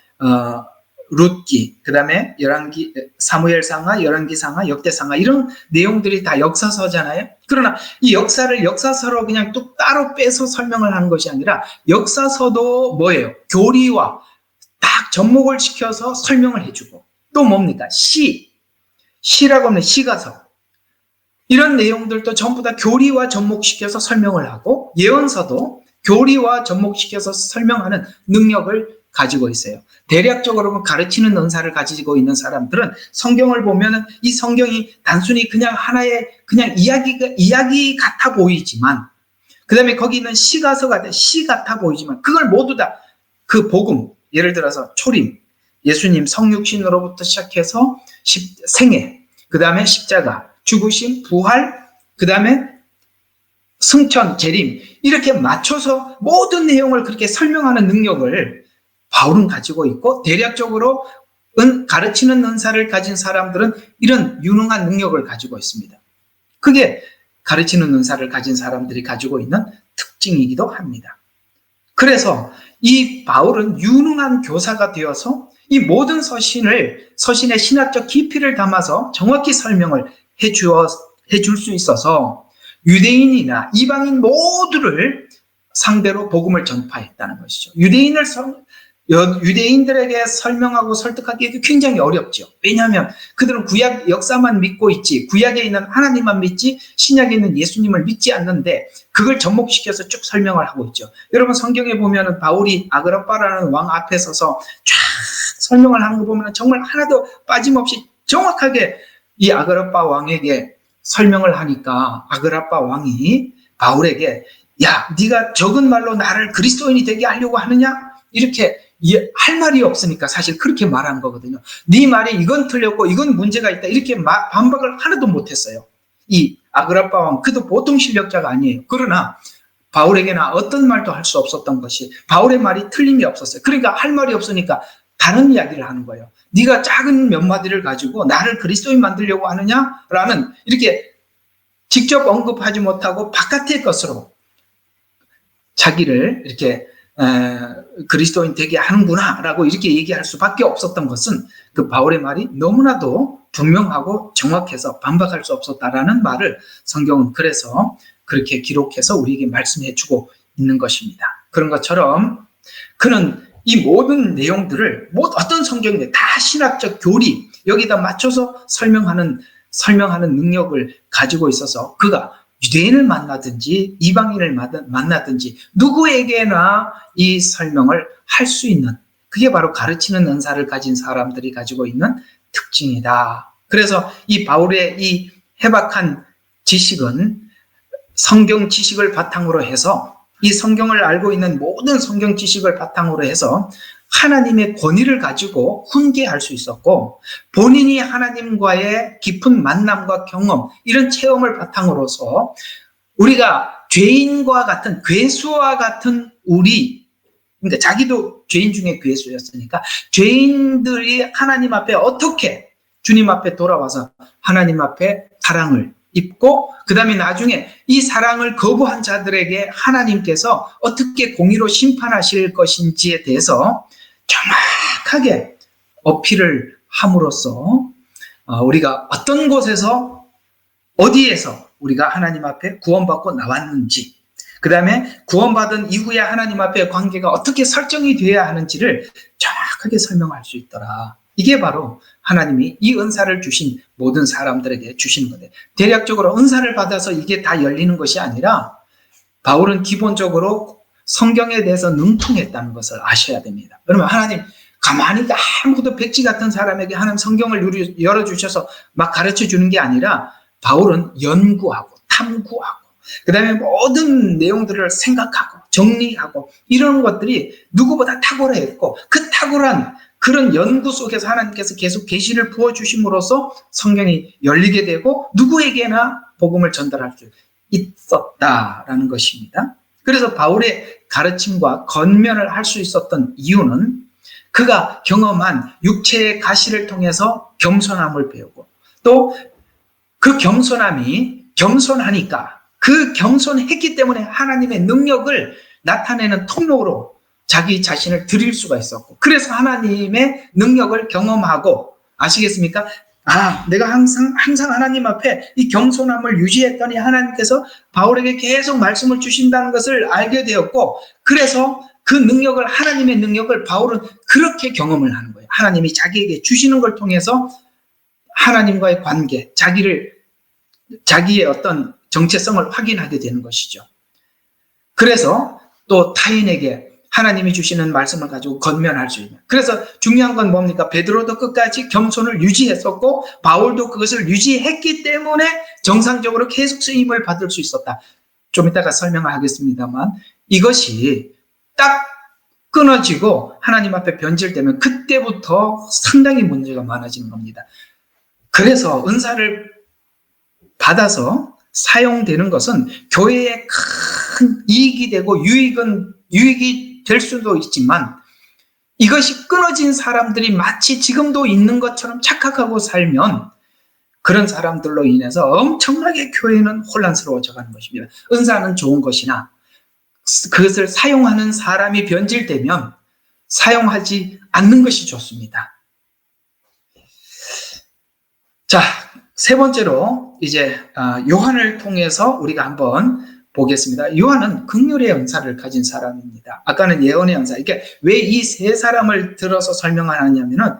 룻기, 그 다음에 열왕기, 사무엘상하, 열왕기상하, 역대상하 이런 내용들이 다 역사서잖아요. 그러나 이 역사를 역사서로 그냥 또 따로 빼서 설명을 하는 것이 아니라 역사서도 뭐예요? 교리와 딱 접목을 시켜서 설명을 해주고 또 뭡니까? 시라고 하면 시가서 이런 내용들도 전부 다 교리와 접목시켜서 설명을 하고 예언서도 교리와 접목시켜서 설명하는 능력을 가지고 있어요. 대략적으로 가르치는 은사를 가지고 있는 사람들은 성경을 보면은 이 성경이 단순히 그냥 하나의 그냥 이야기 같아 보이지만, 그 다음에 거기 있는 시 같아 보이지만, 그걸 모두 다 그 복음, 예를 들어서 초림, 예수님 성육신으로부터 시작해서 생애, 그 다음에 십자가, 죽으심, 부활, 그 다음에 승천, 재림, 이렇게 맞춰서 모든 내용을 그렇게 설명하는 능력을 바울은 가지고 있고, 대략적으로 가르치는 은사를 가진 사람들은 이런 유능한 능력을 가지고 있습니다. 그게 가르치는 은사를 가진 사람들이 가지고 있는 특징이기도 합니다. 그래서 이 바울은 유능한 교사가 되어서 이 모든 서신의 신학적 깊이를 담아서 정확히 설명을 해줄 수 있어서 유대인이나 이방인 모두를 상대로 복음을 전파했다는 것이죠. 유대인들에게 설명하고 설득하기 굉장히 어렵죠. 왜냐하면 그들은 구약 역사만 믿고 있지, 구약에 있는 하나님만 믿지, 신약에 있는 예수님을 믿지 않는데 그걸 접목시켜서 쭉 설명을 하고 있죠. 여러분 성경에 보면은 바울이 아그라빠라는 왕 앞에 서서 쫙 설명을 하는 거 보면 정말 하나도 빠짐없이 정확하게 이 아그라빠 왕에게 설명을 하니까 아그라빠 왕이 바울에게 야, 네가 적은 말로 나를 그리스도인이 되게 하려고 하느냐? 이렇게 할 말이 없으니까 사실 그렇게 말한 거거든요. 네 말이 이건 틀렸고 이건 문제가 있다, 이렇게 반박을 하나도 못했어요. 이 아그라빠 왕, 그도 보통 실력자가 아니에요. 그러나 바울에게는 어떤 말도 할 수 없었던 것이, 바울의 말이 틀림이 없었어요. 그러니까 할 말이 없으니까 다른 이야기를 하는 거예요. 네가 작은 몇 마디를 가지고 나를 그리스도인 만들려고 하느냐라는, 이렇게 직접 언급하지 못하고 바깥의 것으로 자기를 이렇게 그리스도인 되게 하는구나라고 이렇게 얘기할 수밖에 없었던 것은 그 바울의 말이 너무나도 분명하고 정확해서 반박할 수 없었다라는 말을 성경은 그래서 그렇게 기록해서 우리에게 말씀해주고 있는 것입니다. 그런 것처럼 그는 이 모든 내용들을 어떤 성경에 다 신학적 교리 여기다 맞춰서 설명하는 능력을 가지고 있어서 그가 유대인을 만나든지 이방인을 만나든지 누구에게나 이 설명을 할 수 있는, 그게 바로 가르치는 은사를 가진 사람들이 가지고 있는 특징이다. 그래서 이 바울의 이 해박한 지식은 성경 지식을 바탕으로 해서, 이 성경을 알고 있는 모든 성경 지식을 바탕으로 해서 하나님의 권위를 가지고 훈계할 수 있었고, 본인이 하나님과의 깊은 만남과 경험, 이런 체험을 바탕으로서 우리가 죄인과 같은, 괴수와 같은 그러니까 자기도 죄인 중에 괴수였으니까 죄인들이 하나님 앞에 어떻게 주님 앞에 돌아와서 하나님 앞에 사랑을 입고, 그 다음에 나중에 이 사랑을 거부한 자들에게 하나님께서 어떻게 공의로 심판하실 것인지에 대해서 정확하게 어필을 함으로써 우리가 어떤 곳에서 어디에서 우리가 하나님 앞에 구원받고 나왔는지, 그 다음에 구원받은 이후에 하나님 앞에 관계가 어떻게 설정이 되어야 하는지를 정확하게 설명할 수 있더라. 이게 바로 하나님이 이 은사를 주신 모든 사람들에게 주시는 건데, 대략적으로 은사를 받아서 이게 다 열리는 것이 아니라 바울은 기본적으로 성경에 대해서 능통했다는 것을 아셔야 됩니다. 그러면 하나님 가만히 아무것도 백지 같은 사람에게 하나님 성경을 열어주셔서 막 가르쳐 주는 게 아니라 바울은 연구하고 탐구하고 그 다음에 모든 내용들을 생각하고 정리하고 이런 것들이 누구보다 탁월했고, 그 탁월한 그런 연구 속에서 하나님께서 계속 계시를 부어주심으로써 성경이 열리게 되고 누구에게나 복음을 전달할 수 있었다라는 것입니다. 그래서 바울의 가르침과 권면을 할 수 있었던 이유는 그가 경험한 육체의 가시를 통해서 겸손함을 배우고, 또 그 겸손하니까 그 겸손했기 때문에 하나님의 능력을 나타내는 통로로 자기 자신을 드릴 수가 있었고, 그래서 하나님의 능력을 경험하고, 아시겠습니까? 내가 항상 하나님 앞에 이 겸손함을 유지했더니 하나님께서 바울에게 계속 말씀을 주신다는 것을 알게 되었고, 그래서 그 능력을, 하나님의 능력을 바울은 그렇게 경험을 하는 거예요. 하나님이 자기에게 주시는 걸 통해서 하나님과의 관계, 자기의 어떤 정체성을 확인하게 되는 것이죠. 그래서 또 타인에게 하나님이 주시는 말씀을 가지고 건면할 수 있는. 그래서 중요한 건 뭡니까? 베드로도 끝까지 겸손을 유지했었고 바울도 그것을 유지했기 때문에 정상적으로 계속 쓰임을 받을 수 있었다. 좀 이따가 설명하겠습니다만 이것이 딱 끊어지고 하나님 앞에 변질되면 그때부터 상당히 문제가 많아지는 겁니다. 그래서 은사를 받아서 사용되는 것은 교회에 큰 이익이 되고 유익이 될 수도 있지만 이것이 끊어진 사람들이 마치 지금도 있는 것처럼 착각하고 살면 그런 사람들로 인해서 엄청나게 교회는 혼란스러워져 가는 것입니다. 은사는 좋은 것이나 그것을 사용하는 사람이 변질되면 사용하지 않는 것이 좋습니다. 자, 세 번째로 이제 요한을 통해서 우리가 한번 보겠습니다. 요한은 긍휼의 은사를 가진 사람입니다. 아까는 예언의 은사. 이게 왜 이 세 사람을 들어서 설명하냐면은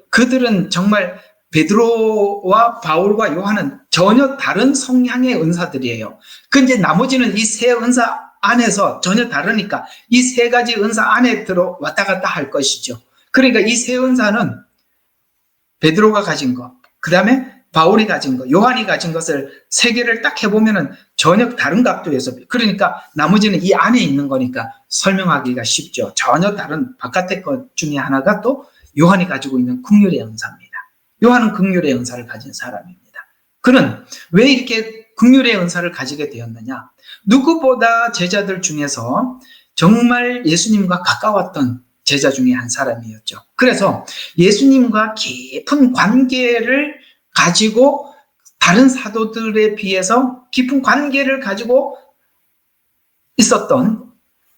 그들은 정말 베드로와 바울과 요한은 전혀 다른 성향의 은사들이에요. 근데 나머지는 이 세 은사 안에서 전혀 다르니까 이 세 가지 은사 안에 들어 왔다 갔다 할 것이죠. 그러니까 이 세 은사는 베드로가 가진 것, 그 다음에 바울이 가진 것, 요한이 가진 것을 세 개를 딱 해보면은 전혀 다른 각도에서, 그러니까 나머지는 이 안에 있는 거니까 설명하기가 쉽죠. 전혀 다른 바깥의 것 중에 하나가 또 요한이 가지고 있는 긍휼의 은사입니다. 요한은 긍휼의 은사를 가진 사람입니다. 그는 왜 이렇게 긍휼의 은사를 가지게 되었느냐? 누구보다 제자들 중에서 정말 예수님과 가까웠던 제자 중에 한 사람이었죠. 그래서 예수님과 깊은 관계를 가지고 다른 사도들에 비해서 깊은 관계를 가지고 있었던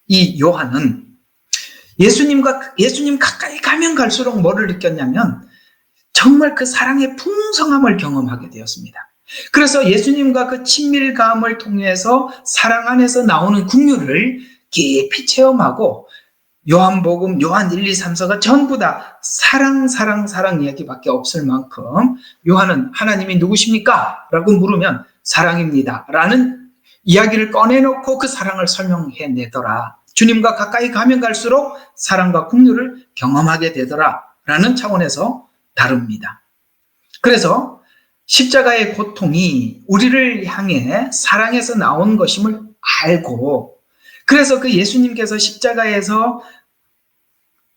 이 요한은 예수님 가까이 가면 갈수록 뭐를 느꼈냐면 정말 그 사랑의 풍성함을 경험하게 되었습니다. 그래서 예수님과 그 친밀감을 통해서 사랑 안에서 나오는 긍휼을 깊이 체험하고 요한복음, 요한 1, 2, 3, 4가 전부 다 사랑 이야기밖에 없을 만큼 요한은 하나님이 누구십니까? 라고 물으면 사랑입니다. 라는 이야기를 꺼내놓고 그 사랑을 설명해내더라. 주님과 가까이 가면 갈수록 사랑과 긍휼을 경험하게 되더라. 라는 차원에서 다릅니다. 그래서 십자가의 고통이 우리를 향해 사랑에서 나온 것임을 알고 그래서 그 예수님께서 십자가에서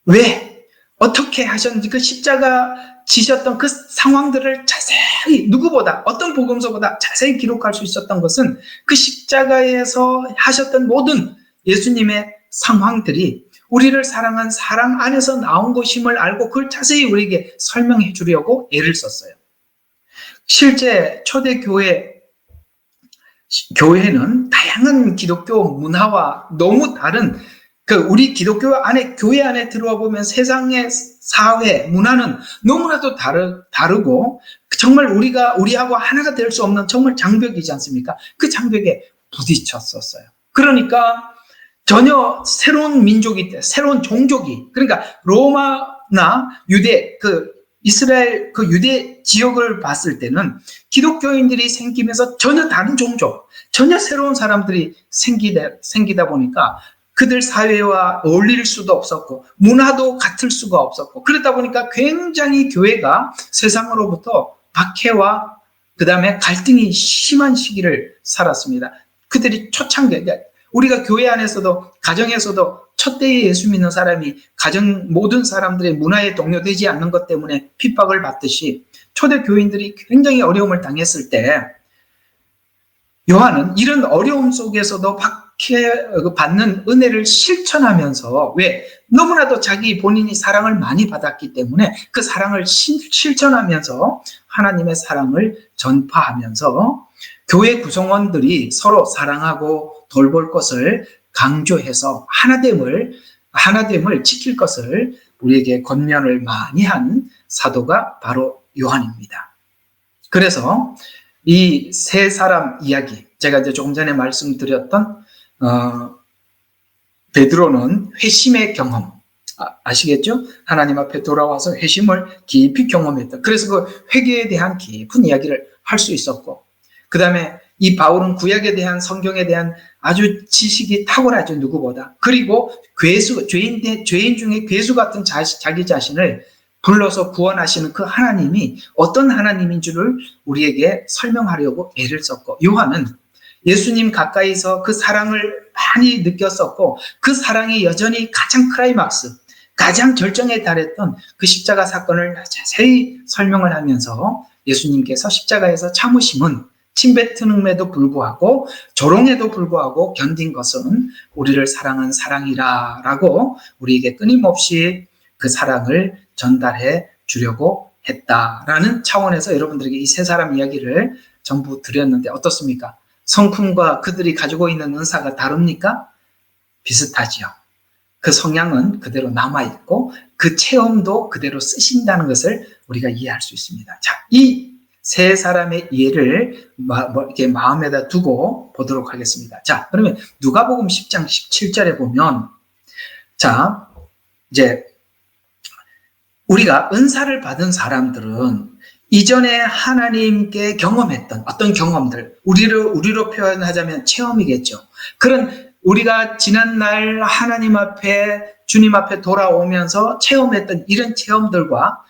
왜 어떻게 하셨는지 그 십자가 지셨던 그 상황들을 자세히 누구보다 어떤 복음서보다 자세히 기록할 수 있었던 것은 그 십자가에서 하셨던 모든 예수님의 상황들이 우리를 사랑한 사랑 안에서 나온 것임을 알고 그걸 자세히 우리에게 설명해 주려고 애를 썼어요. 실제 초대 교회는 다양한 기독교 문화와 너무 다른 우리 기독교 안에 교회 안에 들어와 보면 세상의 사회 문화는 너무나도 다르고 정말 우리하고 하나가 될 수 없는 정말 장벽이지 않습니까? 그 장벽에 부딪혔었어요. 그러니까 전혀 새로운 민족이 새로운 종족이 그러니까 로마나 유대 이스라엘 유대 지역을 봤을 때는 기독교인들이 생기면서 전혀 다른 종족, 전혀 새로운 사람들이 생기다 보니까 그들 사회와 어울릴 수도 없었고 문화도 같을 수가 없었고 그러다 보니까 굉장히 교회가 세상으로부터 박해와 그 다음에 갈등이 심한 시기를 살았습니다. 그들이 초창기 우리가 교회 안에서도 가정에서도 첫 때에 예수 믿는 사람이 가정 모든 사람들의 문화에 동요되지 않는 것 때문에 핍박을 받듯이 초대 교인들이 굉장히 어려움을 당했을 때 요한은 이런 어려움 속에서도 받는 은혜를 실천하면서 왜? 너무나도 본인이 사랑을 많이 받았기 때문에 그 사랑을 실천하면서 하나님의 사랑을 전파하면서 교회 구성원들이 서로 사랑하고 돌볼 것을 강조해서 하나됨을 지킬 것을 우리에게 권면을 많이 한 사도가 바로 요한입니다. 그래서 이 세 사람 이야기, 제가 이제 조금 전에 말씀드렸던 베드로는 회심의 경험, 아시겠죠? 하나님 앞에 돌아와서 회심을 깊이 경험했다. 그래서 그 회개에 대한 깊은 이야기를 할 수 있었고, 그 다음에 이 바울은 구약에 대한 성경에 대한 아주 지식이 탁월하죠, 누구보다. 그리고 죄인 중에 괴수 같은 자기 자신을 불러서 구원하시는 그 하나님이 어떤 하나님인 줄을 우리에게 설명하려고 애를 썼고, 요한은 예수님 가까이서 그 사랑을 많이 느꼈었고, 그 사랑이 여전히 가장 클라이막스, 가장 절정에 달했던 그 십자가 사건을 자세히 설명을 하면서 예수님께서 십자가에서 참으심은 침뱉음에도 불구하고 조롱에도 불구하고 견딘 것은 우리를 사랑한 사랑이라 라고 우리에게 끊임없이 그 사랑을 전달해 주려고 했다라는 차원에서 여러분들에게 이 세 사람 이야기를 전부 드렸는데 어떻습니까? 성품과 그들이 가지고 있는 은사가 다릅니까? 비슷하지요. 그 성향은 그대로 남아있고 그 체험도 그대로 쓰신다는 것을 우리가 이해할 수 있습니다. 자, 이 세 사람의 예를 이렇게 마음에다 두고 보도록 하겠습니다. 자, 그러면 누가복음 10장 17절에 보면, 자, 이제 우리가 은사를 받은 사람들은 이전에 하나님께 경험했던 어떤 경험들, 우리로 표현하자면 체험이겠죠. 그런 우리가 지난날 하나님 앞에, 주님 앞에 돌아오면서 체험했던 이런 체험들과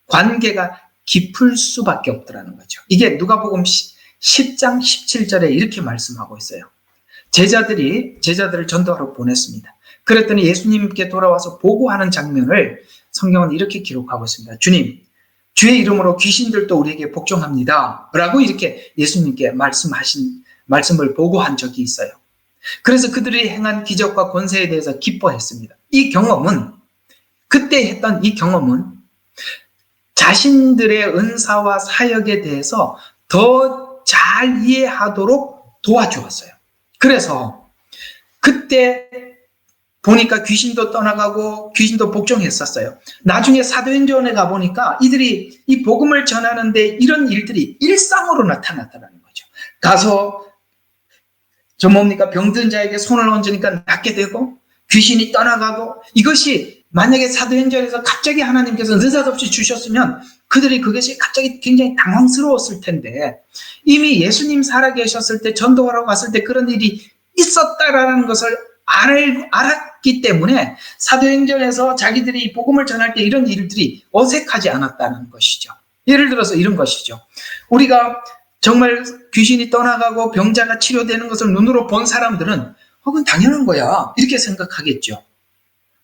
관계가 깊을 수밖에 없더라는 거죠. 이게 누가복음 10장 17절에 이렇게 말씀하고 있어요. 제자들을 전도하러 보냈습니다. 그랬더니 예수님께 돌아와서 보고하는 장면을 성경은 이렇게 기록하고 있습니다. 주님, 주의 이름으로 귀신들도 우리에게 복종합니다. 라고 이렇게 예수님께 말씀을 보고한 적이 있어요. 그래서 그들이 행한 기적과 권세에 대해서 기뻐했습니다. 그때 했던 이 경험은 자신들의 은사와 사역에 대해서 더 잘 이해하도록 도와주었어요. 그래서 그때 보니까 귀신도 떠나가고 귀신도 복종했었어요. 나중에 사도행전에 가보니까 이들이 이 복음을 전하는데 이런 일들이 일상으로 나타났다는 거죠. 가서 병든 자에게 손을 얹으니까 낫게 되고 귀신이 떠나가고, 이것이 만약에 사도행전에서 갑자기 하나님께서 느닷없이 주셨으면 그들이 그것이 갑자기 굉장히 당황스러웠을 텐데, 이미 예수님 살아계셨을 때 전도하러 갔을 때 그런 일이 있었다라는 것을 알았기 때문에 사도행전에서 자기들이 복음을 전할 때 이런 일들이 어색하지 않았다는 것이죠. 예를 들어서 이런 것이죠. 우리가 정말 귀신이 떠나가고 병자가 치료되는 것을 눈으로 본 사람들은 그건 당연한 거야 이렇게 생각하겠죠.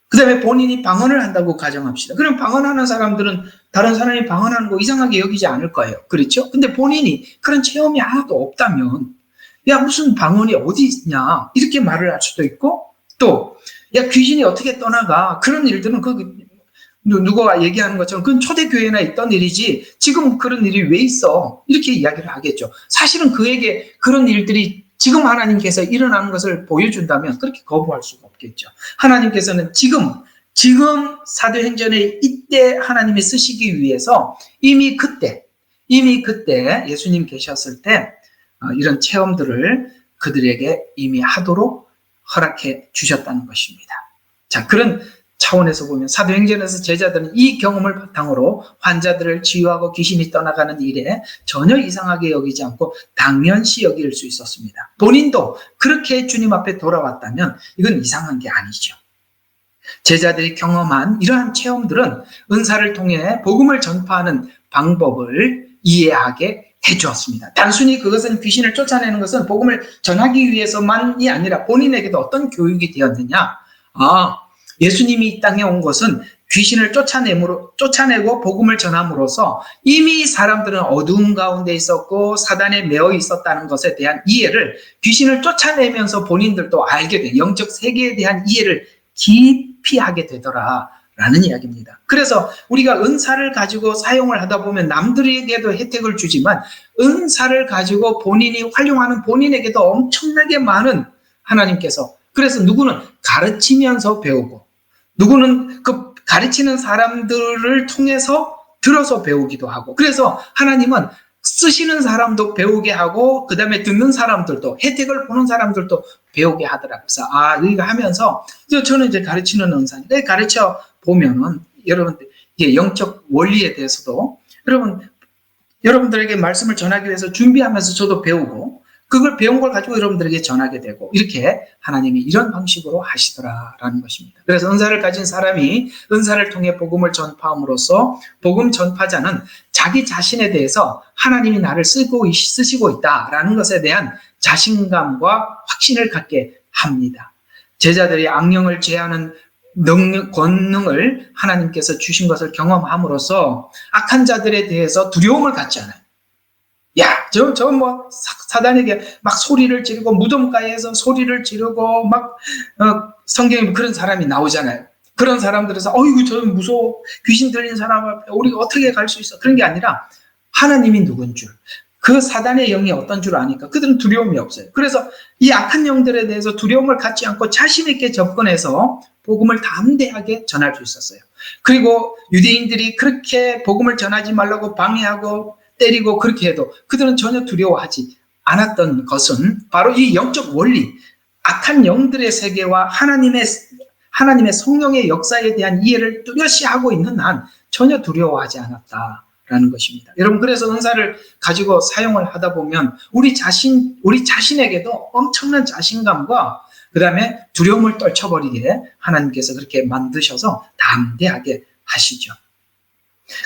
그 다음에 본인이 방언을 한다고 가정합시다. 그럼 방언하는 사람들은 다른 사람이 방언하는 거 이상하게 여기지 않을 거예요. 그렇죠? 근데 본인이 그런 체험이 하나도 없다면, 야, 무슨 방언이 어디 있냐 이렇게 말을 할 수도 있고, 또 야, 귀신이 어떻게 떠나가, 그런 일들은 누가 얘기하는 것처럼 그건 초대교회나 있던 일이지 지금 그런 일이 왜 있어 이렇게 이야기를 하겠죠. 사실은 그에게 그런 일들이 지금 하나님께서 일어나는 것을 보여준다면 그렇게 거부할 수가 없겠죠. 하나님께서는 지금 사도행전의 이때 하나님이 쓰시기 위해서 이미 그때 예수님 계셨을 때 이런 체험들을 그들에게 이미 하도록 허락해 주셨다는 것입니다. 자, 그런 차원에서 보면 사도행전에서 제자들은 이 경험을 바탕으로 환자들을 치유하고 귀신이 떠나가는 일에 전혀 이상하게 여기지 않고 당연시 여길 수 있었습니다. 본인도 그렇게 주님 앞에 돌아왔다면 이건 이상한 게 아니죠. 제자들이 경험한 이러한 체험들은 은사를 통해 복음을 전파하는 방법을 이해하게 해주었습니다. 단순히 그것은 귀신을 쫓아내는 것은 복음을 전하기 위해서만이 아니라 본인에게도 어떤 교육이 되었느냐. 예수님이 이 땅에 온 것은 귀신을 쫓아내고 복음을 전함으로써 이미 사람들은 어두운 가운데 있었고 사단에 매어 있었다는 것에 대한 이해를 귀신을 쫓아내면서 본인들도 알게 돼, 영적 세계에 대한 이해를 깊이 하게 되더라라는 이야기입니다. 그래서 우리가 은사를 가지고 사용을 하다 보면 남들에게도 혜택을 주지만 은사를 가지고 본인이 활용하는 본인에게도 엄청나게 많은 하나님께서, 그래서 누구는 가르치면서 배우고 누구는 그 가르치는 사람들을 통해서 들어서 배우기도 하고, 그래서 하나님은 쓰시는 사람도 배우게 하고 그 다음에 듣는 사람들도, 혜택을 보는 사람들도 배우게 하더라고요. 그래서 이거 하면서 저는 이제 가르치는 은사인데 가르쳐 보면은 여러분 이게 영적 원리에 대해서도 여러분 여러분들에게 말씀을 전하기 위해서 준비하면서 저도 배우고 그걸 배운 걸 가지고 여러분들에게 전하게 되고 이렇게 하나님이 이런 방식으로 하시더라라는 것입니다. 그래서 은사를 가진 사람이 은사를 통해 복음을 전파함으로써 복음 전파자는 자기 자신에 대해서 하나님이 나를 쓰시고 있다라는 것에 대한 자신감과 확신을 갖게 합니다. 제자들이 악령을 제하는 권능을 하나님께서 주신 것을 경험함으로써 악한 자들에 대해서 두려움을 갖지 않아요. 야, 뭐 사단에게 막 소리를 지르고 무덤가에서 소리를 지르고 막 성경에 그런 사람이 나오잖아요. 그런 사람들에서 어이구 저는 무서워, 귀신 들린 사람 앞에 우리가 어떻게 갈 수 있어? 그런 게 아니라 하나님이 누군 줄, 그 사단의 영이 어떤 줄 아니까 그들은 두려움이 없어요. 그래서 이 악한 영들에 대해서 두려움을 갖지 않고 자신 있게 접근해서 복음을 담대하게 전할 수 있었어요. 그리고 유대인들이 그렇게 복음을 전하지 말라고 방해하고 때리고 그렇게 해도 그들은 전혀 두려워하지 않았던 것은 바로 이 영적 원리, 악한 영들의 세계와 하나님의 성령의 역사에 대한 이해를 뚜렷이 하고 있는 한 전혀 두려워하지 않았다라는 것입니다. 여러분, 그래서 은사를 가지고 사용을 하다 보면 우리 자신에게도 엄청난 자신감과 그 다음에 두려움을 떨쳐버리게 하나님께서 그렇게 만드셔서 담대하게 하시죠.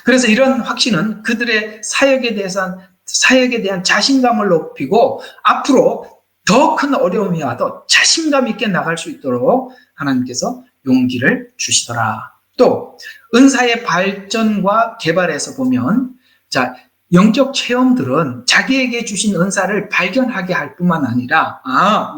그래서 이런 확신은 그들의 사역에 대한 자신감을 높이고 앞으로 더 큰 어려움이 와도 자신감 있게 나갈 수 있도록 하나님께서 용기를 주시더라. 또 은사의 발전과 개발에서 보면 영적 체험들은 자기에게 주신 은사를 발견하게 할 뿐만 아니라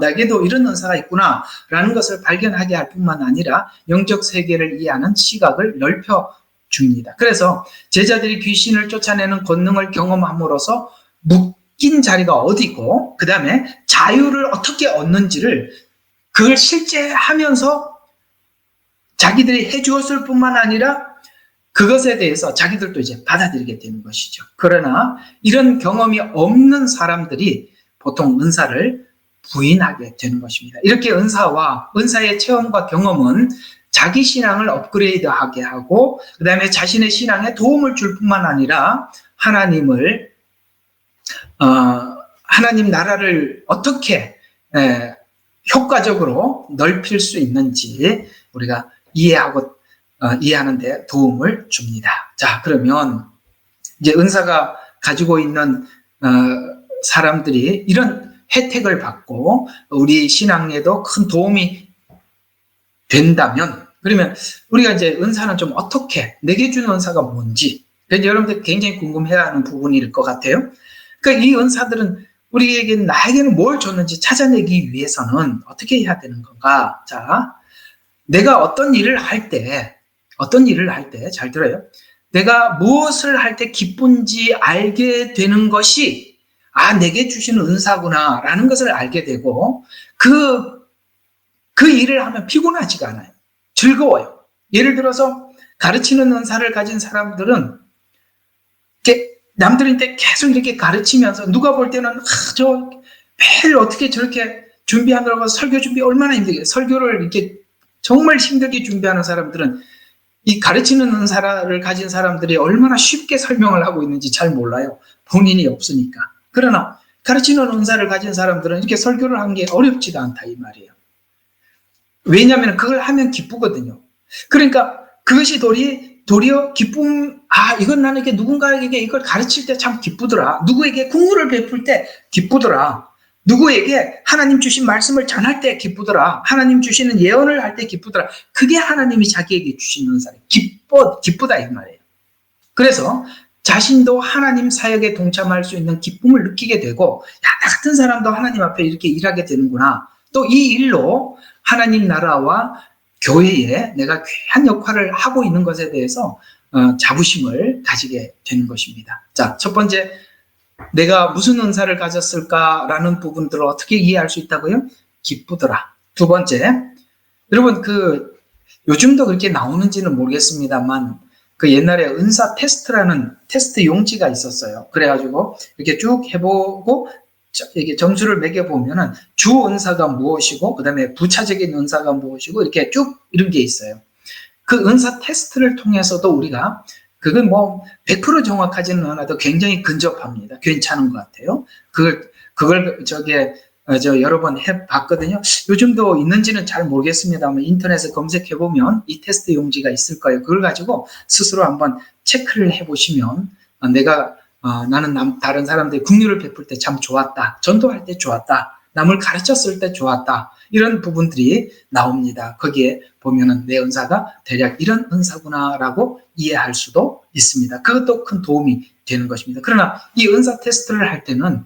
나에게도 이런 은사가 있구나 라는 것을 발견하게 할 뿐만 아니라 영적 세계를 이해하는 시각을 넓혀줍니다. 그래서 제자들이 귀신을 쫓아내는 권능을 경험함으로써 묶인 자리가 어디고 그 다음에 자유를 어떻게 얻는지를 그걸 실제 하면서 자기들이 해주었을 뿐만 아니라 그것에 대해서 자기들도 이제 받아들이게 되는 것이죠. 그러나 이런 경험이 없는 사람들이 보통 은사를 부인하게 되는 것입니다. 이렇게 은사의 체험과 경험은 자기 신앙을 업그레이드하게 하고 그 다음에 자신의 신앙에 도움을 줄 뿐만 아니라 하나님 나라를 어떻게 효과적으로 넓힐 수 있는지 우리가 이해하는 데 도움을 줍니다. 자, 그러면 이제 은사가 가지고 있는 사람들이 이런 혜택을 받고 우리 신앙에도 큰 도움이 된다면 그러면 우리가 이제 은사는 좀 어떻게 내게 주는 은사가 뭔지 그래서 여러분들 굉장히 궁금해하는 부분일 것 같아요. 그러니까 이 은사들은 나에게는 뭘 줬는지 찾아내기 위해서는 어떻게 해야 되는 건가? 자, 내가 어떤 일을 할 때 잘 들어요. 내가 무엇을 할 때 기쁜지 알게 되는 것이 내게 주시는 은사구나 라는 것을 알게 되고 그 일을 하면 피곤하지가 않아요. 즐거워요. 예를 들어서 가르치는 은사를 가진 사람들은 남들한테 계속 이렇게 가르치면서 누가 볼 때는 매일 어떻게 저렇게 준비하느라고 설교 준비 얼마나 힘들게 설교를 이렇게 정말 힘들게 준비하는 사람들은 이 가르치는 은사를 가진 사람들이 얼마나 쉽게 설명을 하고 있는지 잘 몰라요. 본인이 없으니까. 그러나 가르치는 은사를 가진 사람들은 이렇게 설교를 하는 게 어렵지가 않다 이 말이에요. 왜냐하면 그걸 하면 기쁘거든요. 그러니까 그것이 도리어 기쁨, 이건 나는 누군가에게 이걸 가르칠 때 참 기쁘더라. 누구에게 국물을 베풀 때 기쁘더라. 누구에게 하나님 주신 말씀을 전할 때 기쁘더라. 하나님 주시는 예언을 할 때 기쁘더라. 그게 하나님이 자기에게 주신 은사예요. 기쁘다 이 말이에요. 그래서 자신도 하나님 사역에 동참할 수 있는 기쁨을 느끼게 되고 나 같은 사람도 하나님 앞에 이렇게 일하게 되는구나. 또 이 일로 하나님 나라와 교회에 내가 귀한 역할을 하고 있는 것에 대해서 자부심을 가지게 되는 것입니다. 자, 첫 번째 내가 무슨 은사를 가졌을까라는 부분들을 어떻게 이해할 수 있다고요? 기쁘더라. 두 번째, 여러분 요즘도 그렇게 나오는지는 모르겠습니다만 옛날에 은사 테스트라는 테스트 용지가 있었어요. 그래가지고 이렇게 쭉 해보고 이게 점수를 매겨보면은 주 은사가 무엇이고 그 다음에 부차적인 은사가 무엇이고 이렇게 쭉 이런 게 있어요. 그 은사 테스트를 통해서도 우리가 그건 뭐 100% 정확하지는 않아도 굉장히 근접합니다. 괜찮은 것 같아요. 그걸 저 여러 번 해봤거든요. 요즘도 있는지는 잘 모르겠습니다만 인터넷에 검색해보면 이 테스트 용지가 있을 거예요. 그걸 가지고 스스로 한번 체크를 해보시면 나는 다른 사람들이 긍휼을 베풀 때 참 좋았다. 전도할 때 좋았다. 남을 가르쳤을 때 좋았다. 이런 부분들이 나옵니다. 거기에 보면은 내 은사가 대략 이런 은사구나라고 이해할 수도 있습니다. 그것도 큰 도움이 되는 것입니다. 그러나 이 은사 테스트를 할 때는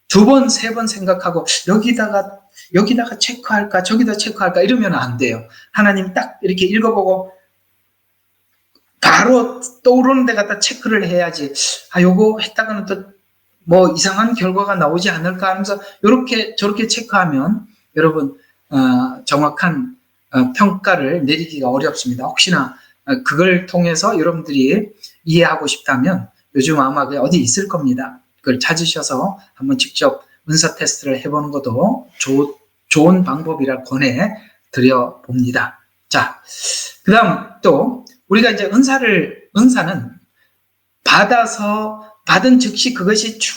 2번, 3번 생각하고 여기다가 체크할까 저기다 체크할까 이러면 안 돼요. 하나님 딱 이렇게 읽어보고 바로 떠오르는 데 갖다 체크를 해야지. 요거 했다가는 또 뭐 이상한 결과가 나오지 않을까 하면서 이렇게 저렇게 체크하면 여러분 정확한 평가를 내리기가 어렵습니다. 혹시나 그걸 통해서 여러분들이 이해하고 싶다면 요즘 아마 어디 있을 겁니다. 그걸 찾으셔서 한번 직접 은사 테스트를 해보는 것도 좋은 방법이라 권해드려 봅니다. 자, 그 다음 또 우리가 이제 은사는 받은 즉시 그것이 쭉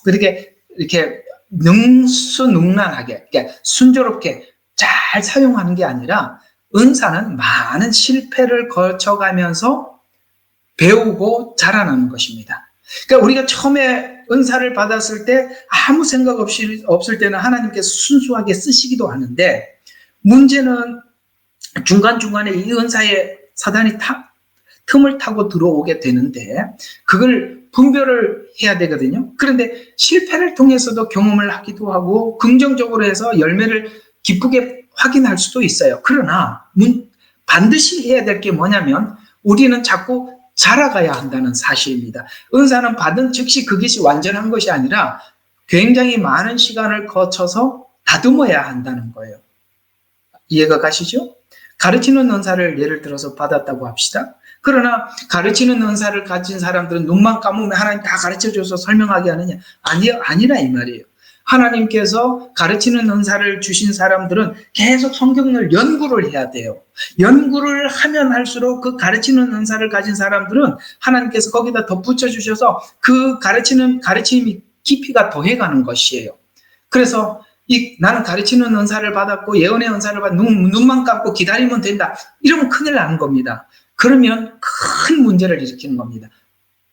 이렇게 능수능란하게, 그러니까 순조롭게 잘 사용하는 게 아니라 은사는 많은 실패를 거쳐가면서 배우고 자라나는 것입니다. 그러니까 우리가 처음에 은사를 받았을 때 아무 생각 없을 때는 하나님께서 순수하게 쓰시기도 하는데 문제는 중간중간에 이 은사에 사단이 틈을 타고 들어오게 되는데 그걸 분별을 해야 되거든요. 그런데 실패를 통해서도 경험을 하기도 하고 긍정적으로 해서 열매를 기쁘게 확인할 수도 있어요. 그러나 반드시 해야 될 게 뭐냐면 우리는 자꾸 자라가야 한다는 사실입니다. 은사는 받은 즉시 그것이 완전한 것이 아니라 굉장히 많은 시간을 거쳐서 다듬어야 한다는 거예요. 이해가 가시죠? 가르치는 은사를 예를 들어서 받았다고 합시다. 그러나 가르치는 은사를 가진 사람들은 눈만 감으면 하나님 다 가르쳐줘서 설명하게 하느냐? 아니라 이 말이에요. 하나님께서 가르치는 은사를 주신 사람들은 계속 성경을 연구를 해야 돼요. 연구를 하면 할수록 그 가르치는 은사를 가진 사람들은 하나님께서 거기다 덧붙여 주셔서 그 가르침이 깊이가 더해가는 것이에요. 그래서 나는 가르치는 은사를 받았고 예언의 은사를 받고 눈만 감고 기다리면 된다. 이러면 큰일 나는 겁니다. 그러면 큰 문제를 일으키는 겁니다.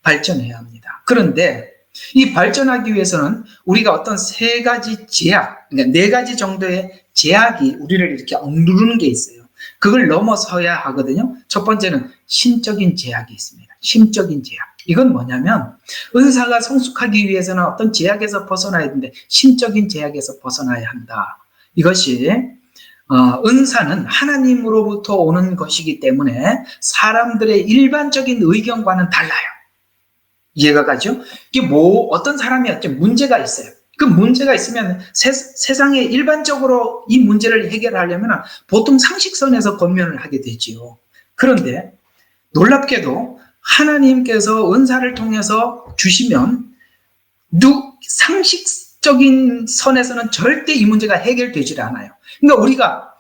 발전해야 합니다. 그런데 이 발전하기 위해서는 우리가 어떤 3가지 제약, 그러니까 4가지 정도의 제약이 우리를 이렇게 억누르는 게 있어요. 그걸 넘어서야 하거든요. 첫 번째는 심적인 제약이 있습니다. 심적인 제약. 이건 뭐냐면 은사가 성숙하기 위해서는 어떤 제약에서 벗어나야 되는데 심적인 제약에서 벗어나야 한다. 이것이 은사는 하나님으로부터 오는 것이기 때문에 사람들의 일반적인 의견과는 달라요. 이해가 가죠? 이게 어떤 사람이 문제가 있어요. 그 문제가 있으면 세상에 일반적으로 이 문제를 해결하려면 보통 상식선에서 권면을 하게 되지요. 그런데 놀랍게도 하나님께서 은사를 통해서 주시면 상식적인 선에서는 절대 이 문제가 해결되질 않아요. 그러니까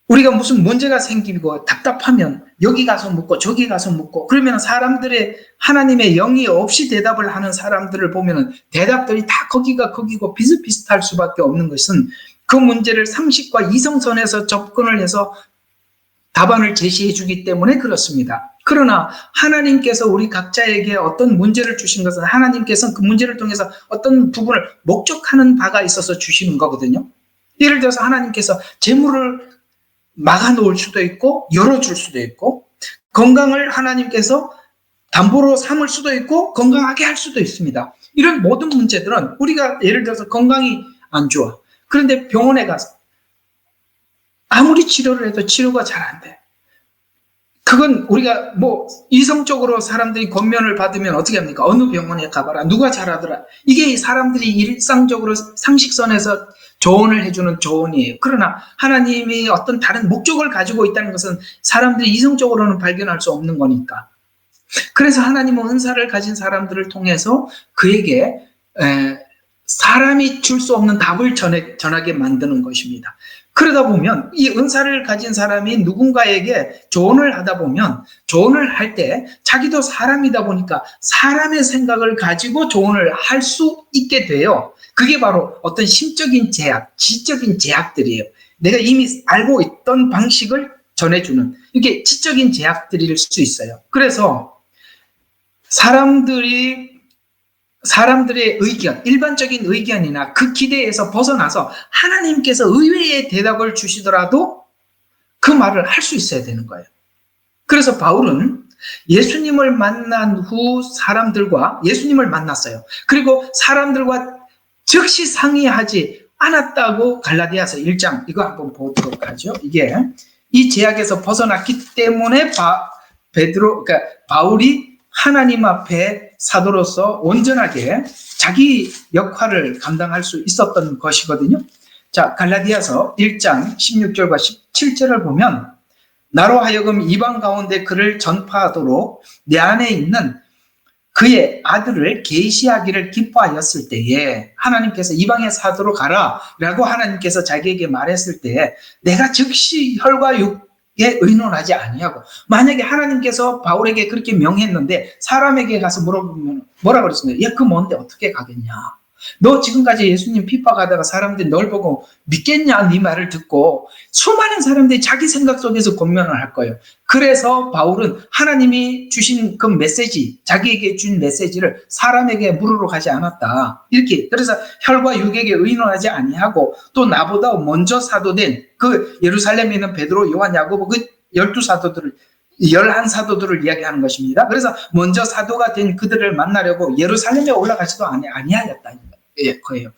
우리가 무슨 문제가 생기고 답답하면 여기 가서 묻고 저기 가서 묻고 그러면 사람들의 하나님의 영이 없이 대답을 하는 사람들을 보면 대답들이 다 거기가 거기고 비슷비슷할 수밖에 없는 것은 그 문제를 상식과 이성선에서 접근을 해서 답안을 제시해 주기 때문에 그렇습니다. 그러나 하나님께서 우리 각자에게 어떤 문제를 주신 것은 하나님께서는 그 문제를 통해서 어떤 부분을 목적하는 바가 있어서 주시는 거거든요. 예를 들어서 하나님께서 재물을 막아놓을 수도 있고 열어줄 수도 있고 건강을 하나님께서 담보로 삼을 수도 있고 건강하게 할 수도 있습니다. 이런 모든 문제들은 우리가 예를 들어서 건강이 안 좋아. 그런데 병원에 가서 아무리 치료를 해도 치료가 잘 안 돼. 그건 우리가 이성적으로 사람들이 권면을 받으면 어떻게 합니까? 어느 병원에 가봐라. 누가 잘하더라. 이게 사람들이 일상적으로 상식선에서 조언을 해주는 조언이에요. 그러나 하나님이 어떤 다른 목적을 가지고 있다는 것은 사람들이 이성적으로는 발견할 수 없는 거니까. 그래서 하나님은 은사를 가진 사람들을 통해서 그에게 사람이 줄 수 없는 답을 전하게 만드는 것입니다. 그러다 보면 이 은사를 가진 사람이 누군가에게 조언을 하다 보면 조언을 할 때 자기도 사람이다 보니까 사람의 생각을 가지고 조언을 할 수 있게 돼요. 그게 바로 어떤 심적인 제약, 지적인 제약들이에요. 내가 이미 알고 있던 방식을 전해주는 이게 지적인 제약들일 수 있어요. 그래서 사람들의 의견, 일반적인 의견이나 그 기대에서 벗어나서 하나님께서 의외의 대답을 주시더라도 그 말을 할 수 있어야 되는 거예요. 그래서 바울은 예수님을 만난 후 예수님을 만났어요. 그리고 사람들과 즉시 상의하지 않았다고 갈라디아서 1장 이거 한번 보도록 하죠. 이게 이 제약에서 벗어났기 때문에 바울이 하나님 앞에 사도로서 온전하게 자기 역할을 감당할 수 있었던 것이거든요. 자, 갈라디아서 1장 16절과 17절을 보면 나로 하여금 이방 가운데 그를 전파하도록 내 안에 있는 그의 아들을 계시하기를 기뻐하였을 때에 하나님께서 이방의 사도로 가라 라고 하나님께서 자기에게 말했을 때 내가 즉시 혈과 육에 의논하지 아니하고 만약에 하나님께서 바울에게 그렇게 명했는데 사람에게 가서 물어보면 뭐라 그랬습니까? 야, 그 뭔데 어떻게 가겠냐? 너 지금까지 예수님 핍박하다가 사람들이 널 보고 믿겠냐? 네 말을 듣고 수많은 사람들이 자기 생각 속에서 권면을 할 거예요. 그래서 바울은 하나님이 주신 그 메시지, 자기에게 준 메시지를 사람에게 물으러 가지 않았다. 이렇게 그래서 혈과 육에게 의논하지 아니하고 또 나보다 먼저 사도된 그 예루살렘에 있는 베드로, 요한, 야고보 그 12사도들을 11사도들을 이야기하는 것입니다. 그래서 먼저 사도가 된 그들을 만나려고 예루살렘에 올라가지도 아니하였다. 거예요.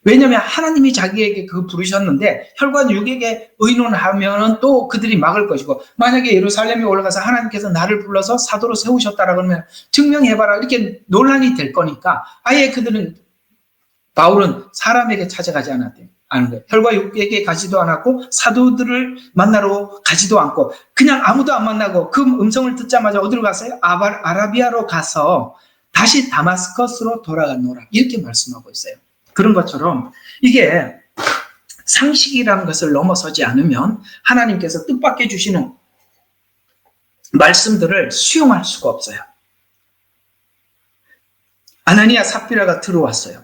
왜냐하면 하나님이 자기에게 부르셨는데 혈과 육에게 의논하면 또 그들이 막을 것이고 만약에 예루살렘에 올라가서 하나님께서 나를 불러서 사도로 세우셨다라 그러면 증명해봐라 이렇게 논란이 될 거니까 아예 바울은 사람에게 찾아가지 않았대요. 혈과 육에게 가지도 않았고 사도들을 만나러 가지도 않고 그냥 아무도 안 만나고 그 음성을 듣자마자 어디로 갔어요? 아라비아로 가서 다시 다마스커스로 돌아가노라 이렇게 말씀하고 있어요. 그런 것처럼 이게 상식이라는 것을 넘어서지 않으면 하나님께서 뜻밖의 주시는 말씀들을 수용할 수가 없어요. 아나니아 삽비라가 들어왔어요.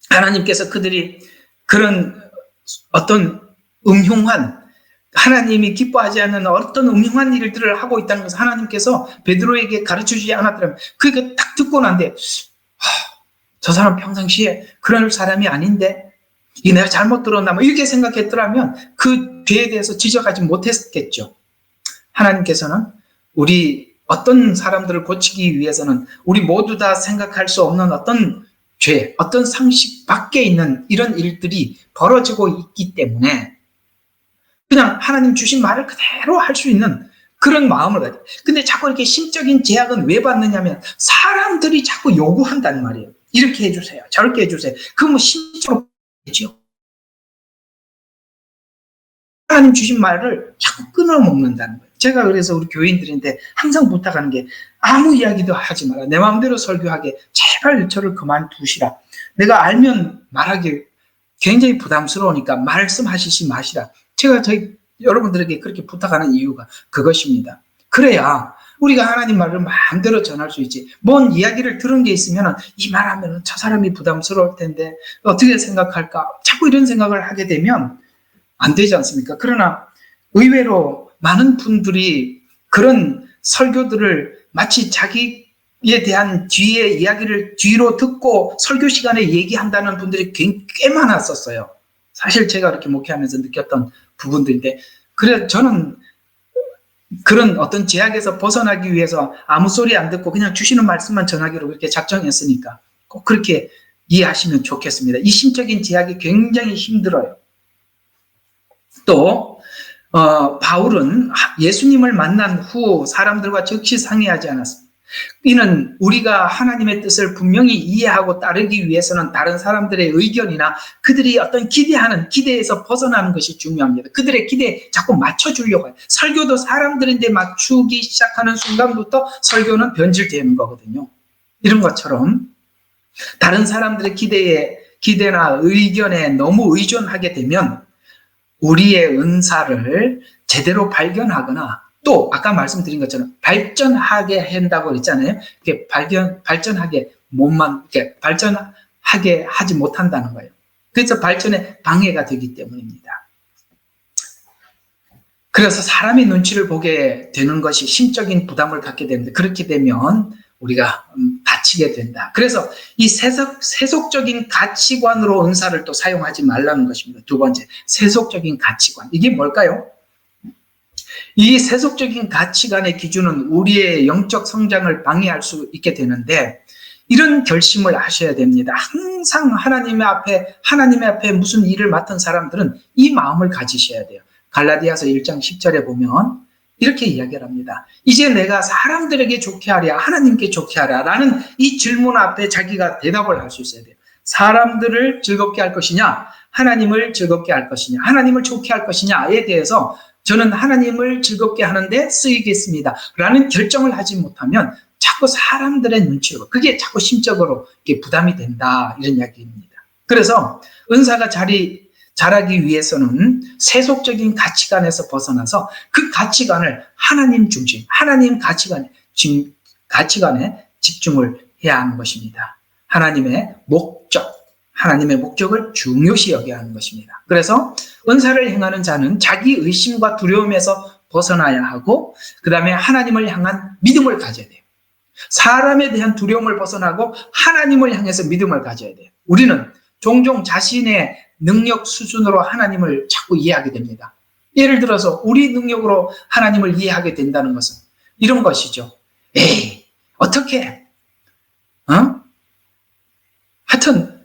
하나님께서 그들이 그런 어떤 음흉한 하나님이 기뻐하지 않는 어떤 음흉한 일들을 하고 있다는 것을 하나님께서 베드로에게 가르쳐주지 않았더라면 그게 딱 듣고 난데 저 사람 평상시에 그런 사람이 아닌데 이게 내가 잘못 들었나 뭐 이렇게 생각했더라면 그 죄에 대해서 지적하지 못했겠죠. 하나님께서는 우리 어떤 사람들을 고치기 위해서는 우리 모두 다 생각할 수 없는 어떤 죄, 어떤 상식 밖에 있는 이런 일들이 벌어지고 있기 때문에 그냥 하나님 주신 말을 그대로 할 수 있는 그런 마음을 가져요. 근데 자꾸 이렇게 심적인 제약은 왜 받느냐면 사람들이 자꾸 요구한다는 말이에요. 이렇게 해주세요. 저렇게 해주세요. 그건 뭐 심적으로 되죠. 하나님 주신 말을 자꾸 끊어먹는다는 거예요. 제가 그래서 우리 교인들인데 항상 부탁하는 게 아무 이야기도 하지 마라. 내 마음대로 설교하게 제발 저를 그만두시라. 내가 알면 말하기 굉장히 부담스러우니까 말씀하시지 마시라. 제가 여러분들에게 그렇게 부탁하는 이유가 그것입니다. 그래야 우리가 하나님 말을 마음대로 전할 수 있지. 뭔 이야기를 들은 게 있으면 이 말하면 저 사람이 부담스러울 텐데 어떻게 생각할까? 자꾸 이런 생각을 하게 되면 안 되지 않습니까? 그러나 의외로 많은 분들이 그런 설교들을 마치 자기에 대한 뒤의 이야기를 뒤로 듣고 설교 시간에 얘기한다는 분들이 꽤 많았었어요. 사실 제가 이렇게 목회하면서 느꼈던 부분들인데 그래 저는 그런 어떤 제약에서 벗어나기 위해서 아무 소리 안 듣고 그냥 주시는 말씀만 전하기로 그렇게 작정했으니까 꼭 그렇게 이해하시면 좋겠습니다. 이 심적인 제약이 굉장히 힘들어요. 또 바울은 예수님을 만난 후 사람들과 즉시 상의하지 않았습니다. 이는 우리가 하나님의 뜻을 분명히 이해하고 따르기 위해서는 다른 사람들의 의견이나 그들이 어떤 기대하는 기대에서 벗어나는 것이 중요합니다. 그들의 기대에 자꾸 맞춰주려고 해요. 설교도 사람들인데 맞추기 시작하는 순간부터 설교는 변질되는 거거든요. 이런 것처럼 다른 사람들의 기대에 기대나 의견에 너무 의존하게 되면 우리의 은사를 제대로 발견하거나 또 아까 말씀드린 것처럼 발전하게 한다고 그랬잖아요. 이렇게 발전하게 발전하게 하지 못한다는 거예요. 그래서 발전에 방해가 되기 때문입니다. 그래서 사람의 눈치를 보게 되는 것이 심적인 부담을 갖게 되는데 그렇게 되면 우리가 다치게 된다. 그래서 이 세속적인 가치관으로 은사를 또 사용하지 말라는 것입니다. 두 번째, 세속적인 가치관. 이게 뭘까요? 이 세속적인 가치관의 기준은 우리의 영적 성장을 방해할 수 있게 되는데 이런 결심을 하셔야 됩니다. 항상 하나님 앞에 무슨 일을 맡은 사람들은 이 마음을 가지셔야 돼요. 갈라디아서 1장 10절에 보면 이렇게 이야기를 합니다. 이제 내가 사람들에게 좋게 하랴 하나님께 좋게 하랴 라는 이 질문 앞에 자기가 대답을 할 수 있어야 돼요. 사람들을 즐겁게 할 것이냐 하나님을 즐겁게 할 것이냐 하나님을 좋게 할 것이냐에 대해서 저는 하나님을 즐겁게 하는데 쓰이겠습니다 라는 결정을 하지 못하면 자꾸 사람들의 눈치로 그게 자꾸 심적으로 부담이 된다 이런 이야기입니다. 그래서 은사가 자라기 위해서는 세속적인 가치관에서 벗어나서 그 가치관을 하나님 중심, 하나님 가치관에 집중을 해야 하는 것입니다. 하나님의 목적을 중요시 여겨야 하는 것입니다. 그래서 은사를 행하는 자는 자기 의심과 두려움에서 벗어나야 하고 그 다음에 하나님을 향한 믿음을 가져야 돼요. 사람에 대한 두려움을 벗어나고 하나님을 향해서 믿음을 가져야 돼요. 우리는 종종 자신의 능력 수준으로 하나님을 자꾸 이해하게 됩니다. 예를 들어서 우리 능력으로 하나님을 이해하게 된다는 것은 이런 것이죠. 에이, 어떻게? 하여튼,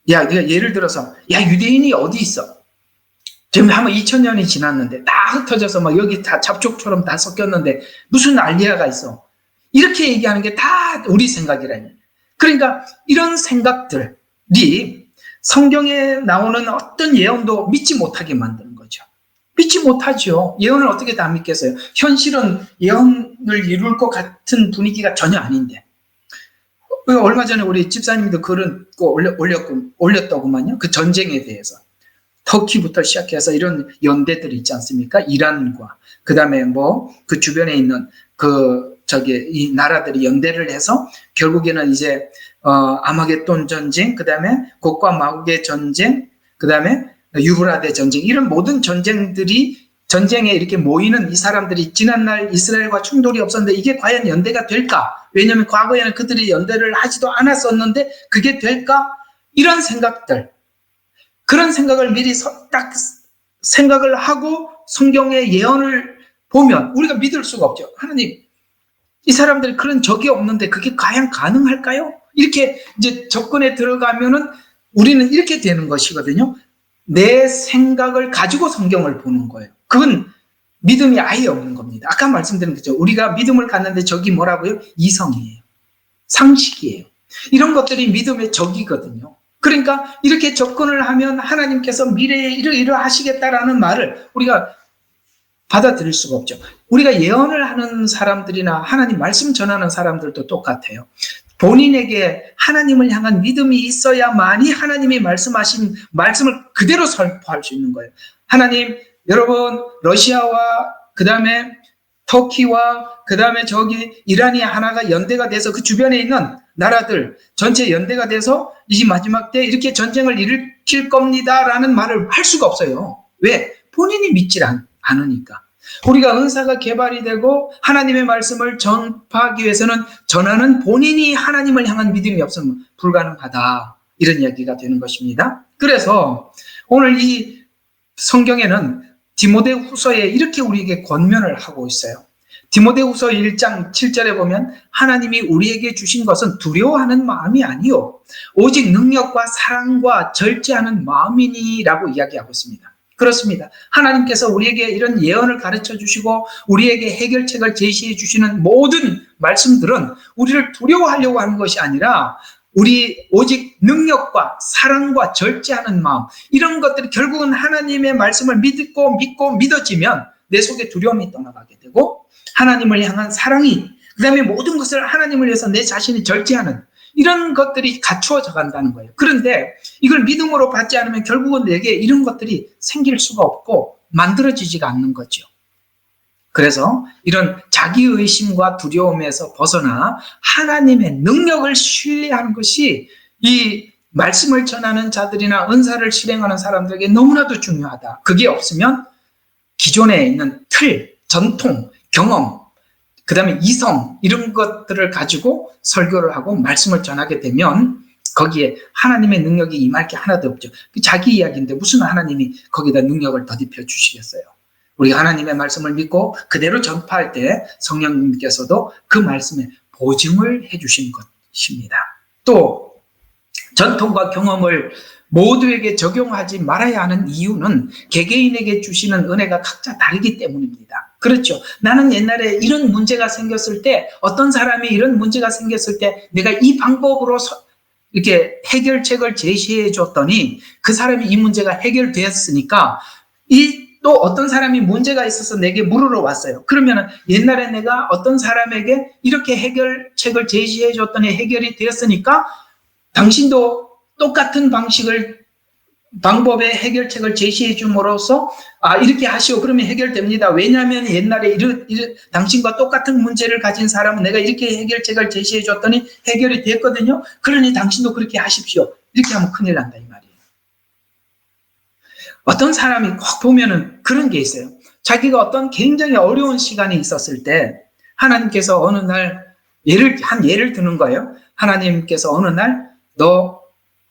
네가 예를 들어서, 유대인이 어디 있어? 지금 한 2000년이 지났는데, 다 흩어져서 막 여기 다 잡초처럼 다 섞였는데, 무슨 알리아가 있어? 이렇게 얘기하는 게 다 우리 생각이라니. 그러니까 이런 생각들이 성경에 나오는 어떤 예언도 믿지 못하게 만드는 거죠. 믿지 못하죠. 예언을 어떻게 다 믿겠어요? 현실은 예언을 이룰 것 같은 분위기가 전혀 아닌데. 얼마 전에 우리 집사님도 글을 올렸더구만요. 그 전쟁에 대해서. 터키부터 시작해서 이런 연대들이 있지 않습니까? 이란과 그 다음에 그 주변에 있는 이 나라들이 연대를 해서 결국에는 이제 아마겟돈 전쟁, 그 다음에 곡과 마곡의 전쟁, 그 다음에 유브라데 전쟁, 이런 모든 전쟁에 이렇게 모이는 이 사람들이 지난날 이스라엘과 충돌이 없었는데 이게 과연 연대가 될까? 왜냐하면 과거에는 그들이 연대를 하지도 않았었는데 그게 될까? 이런 생각들, 그런 생각을 미리 딱 생각을 하고 성경의 예언을 보면 우리가 믿을 수가 없죠. 하나님, 이 사람들이 그런 적이 없는데 그게 과연 가능할까요? 이렇게 이제 접근에 들어가면은 우리는 이렇게 되는 것이거든요. 내 생각을 가지고 성경을 보는 거예요. 그건 믿음이 아예 없는 겁니다. 아까 말씀드린 거죠. 우리가 믿음을 갖는데 적이 뭐라고요? 이성이에요. 상식이에요. 이런 것들이 믿음의 적이거든요. 그러니까 이렇게 접근을 하면 하나님께서 미래에 이러하시겠다라는 말을 우리가 받아들일 수가 없죠. 우리가 예언을 하는 사람들이나 하나님 말씀 전하는 사람들도 똑같아요. 본인에게 하나님을 향한 믿음이 있어야만이 하나님이 말씀하신 말씀을 그대로 선포할 수 있는 거예요. 하나님, 여러분, 러시아와 그 다음에 터키와 그 다음에 이란이 하나가 연대가 돼서 그 주변에 있는 나라들 전체 연대가 돼서 이 마지막 때 이렇게 전쟁을 일으킬 겁니다라는 말을 할 수가 없어요. 왜? 본인이 믿질 않으니까. 우리가 은사가 개발이 되고 하나님의 말씀을 전파하기 위해서는 전하는 본인이 하나님을 향한 믿음이 없으면 불가능하다. 이런 이야기가 되는 것입니다. 그래서 오늘 이 성경에는 디모데후서에 이렇게 우리에게 권면을 하고 있어요. 디모데후서 1장 7절에 보면 하나님이 우리에게 주신 것은 두려워하는 마음이 아니요 오직 능력과 사랑과 절제하는 마음이니라고 이야기하고 있습니다. 그렇습니다. 하나님께서 우리에게 이런 예언을 가르쳐 주시고 우리에게 해결책을 제시해 주시는 모든 말씀들은 우리를 두려워하려고 하는 것이 아니라 우리 오직 능력과 사랑과 절제하는 마음, 이런 것들이 결국은 하나님의 말씀을 믿고 믿어지면 내 속에 두려움이 떠나가게 되고 하나님을 향한 사랑이, 그 다음에 모든 것을 하나님을 위해서 내 자신이 절제하는 이런 것들이 갖추어져 간다는 거예요. 그런데 이걸 믿음으로 받지 않으면 결국은 내게 이런 것들이 생길 수가 없고 만들어지지가 않는 거죠. 그래서 이런 자기의심과 두려움에서 벗어나 하나님의 능력을 신뢰하는 것이 이 말씀을 전하는 자들이나 은사를 실행하는 사람들에게 너무나도 중요하다. 그게 없으면 기존에 있는 틀, 전통, 경험, 그 다음에 이성 이런 것들을 가지고 설교를 하고 말씀을 전하게 되면 거기에 하나님의 능력이 임할 게 하나도 없죠. 자기 이야기인데 무슨 하나님이 거기다 능력을 더딥혀 주시겠어요. 우리가 하나님의 말씀을 믿고 그대로 전파할 때 성령님께서도 그 말씀에 보증을 해주신 것입니다. 또 전통과 경험을 모두에게 적용하지 말아야 하는 이유는 개개인에게 주시는 은혜가 각자 다르기 때문입니다. 그렇죠. 나는 옛날에 이런 문제가 생겼을 때 어떤 사람이 이런 문제가 생겼을 때 내가 이 방법으로 이렇게 해결책을 제시해 줬더니 그 사람이 이 문제가 해결되었으니까 또 어떤 사람이 문제가 있어서 내게 물으러 왔어요. 그러면 옛날에 내가 어떤 사람에게 이렇게 해결책을 제시해 줬더니 해결이 되었으니까 당신도 똑같은 방법의 해결책을 제시해 줌으로써 이렇게 하시오. 그러면 해결됩니다. 왜냐하면 옛날에 당신과 똑같은 문제를 가진 사람은 내가 이렇게 해결책을 제시해 줬더니 해결이 됐거든요. 그러니 당신도 그렇게 하십시오. 이렇게 하면 큰일 난다 이 말이에요. 어떤 사람이 꼭 보면은 그런 게 있어요. 자기가 어떤 굉장히 어려운 시간이 있었을 때 하나님께서 어느 날 예를 드는 거예요. 하나님께서 어느 날 너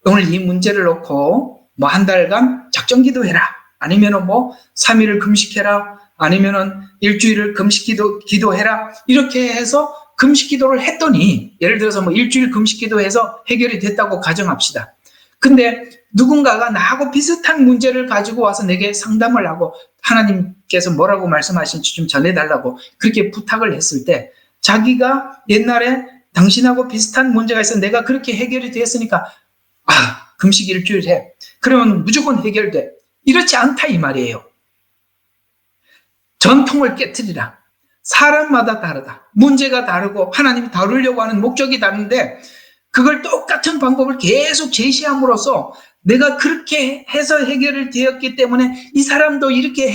오늘 이 문제를 놓고 뭐 한 달간 작정 기도해라. 아니면은 뭐 3일을 금식해라. 아니면은 일주일을 금식 기도해라. 이렇게 해서 금식 기도를 했더니 예를 들어서 뭐 일주일 금식 기도해서 해결이 됐다고 가정합시다. 근데 누군가가 나하고 비슷한 문제를 가지고 와서 내게 상담을 하고 하나님께서 뭐라고 말씀하신지 좀 전해달라고 그렇게 부탁을 했을 때 자기가 옛날에 당신하고 비슷한 문제가 있어 내가 그렇게 해결이 되었으니까 금식 일주일 해. 그러면 무조건 해결돼. 이렇지 않다 이 말이에요. 전통을 깨트리라. 사람마다 다르다. 문제가 다르고 하나님이 다루려고 하는 목적이 다른데 그걸 똑같은 방법을 계속 제시함으로써 내가 그렇게 해서 해결이 되었기 때문에 이 사람도 이렇게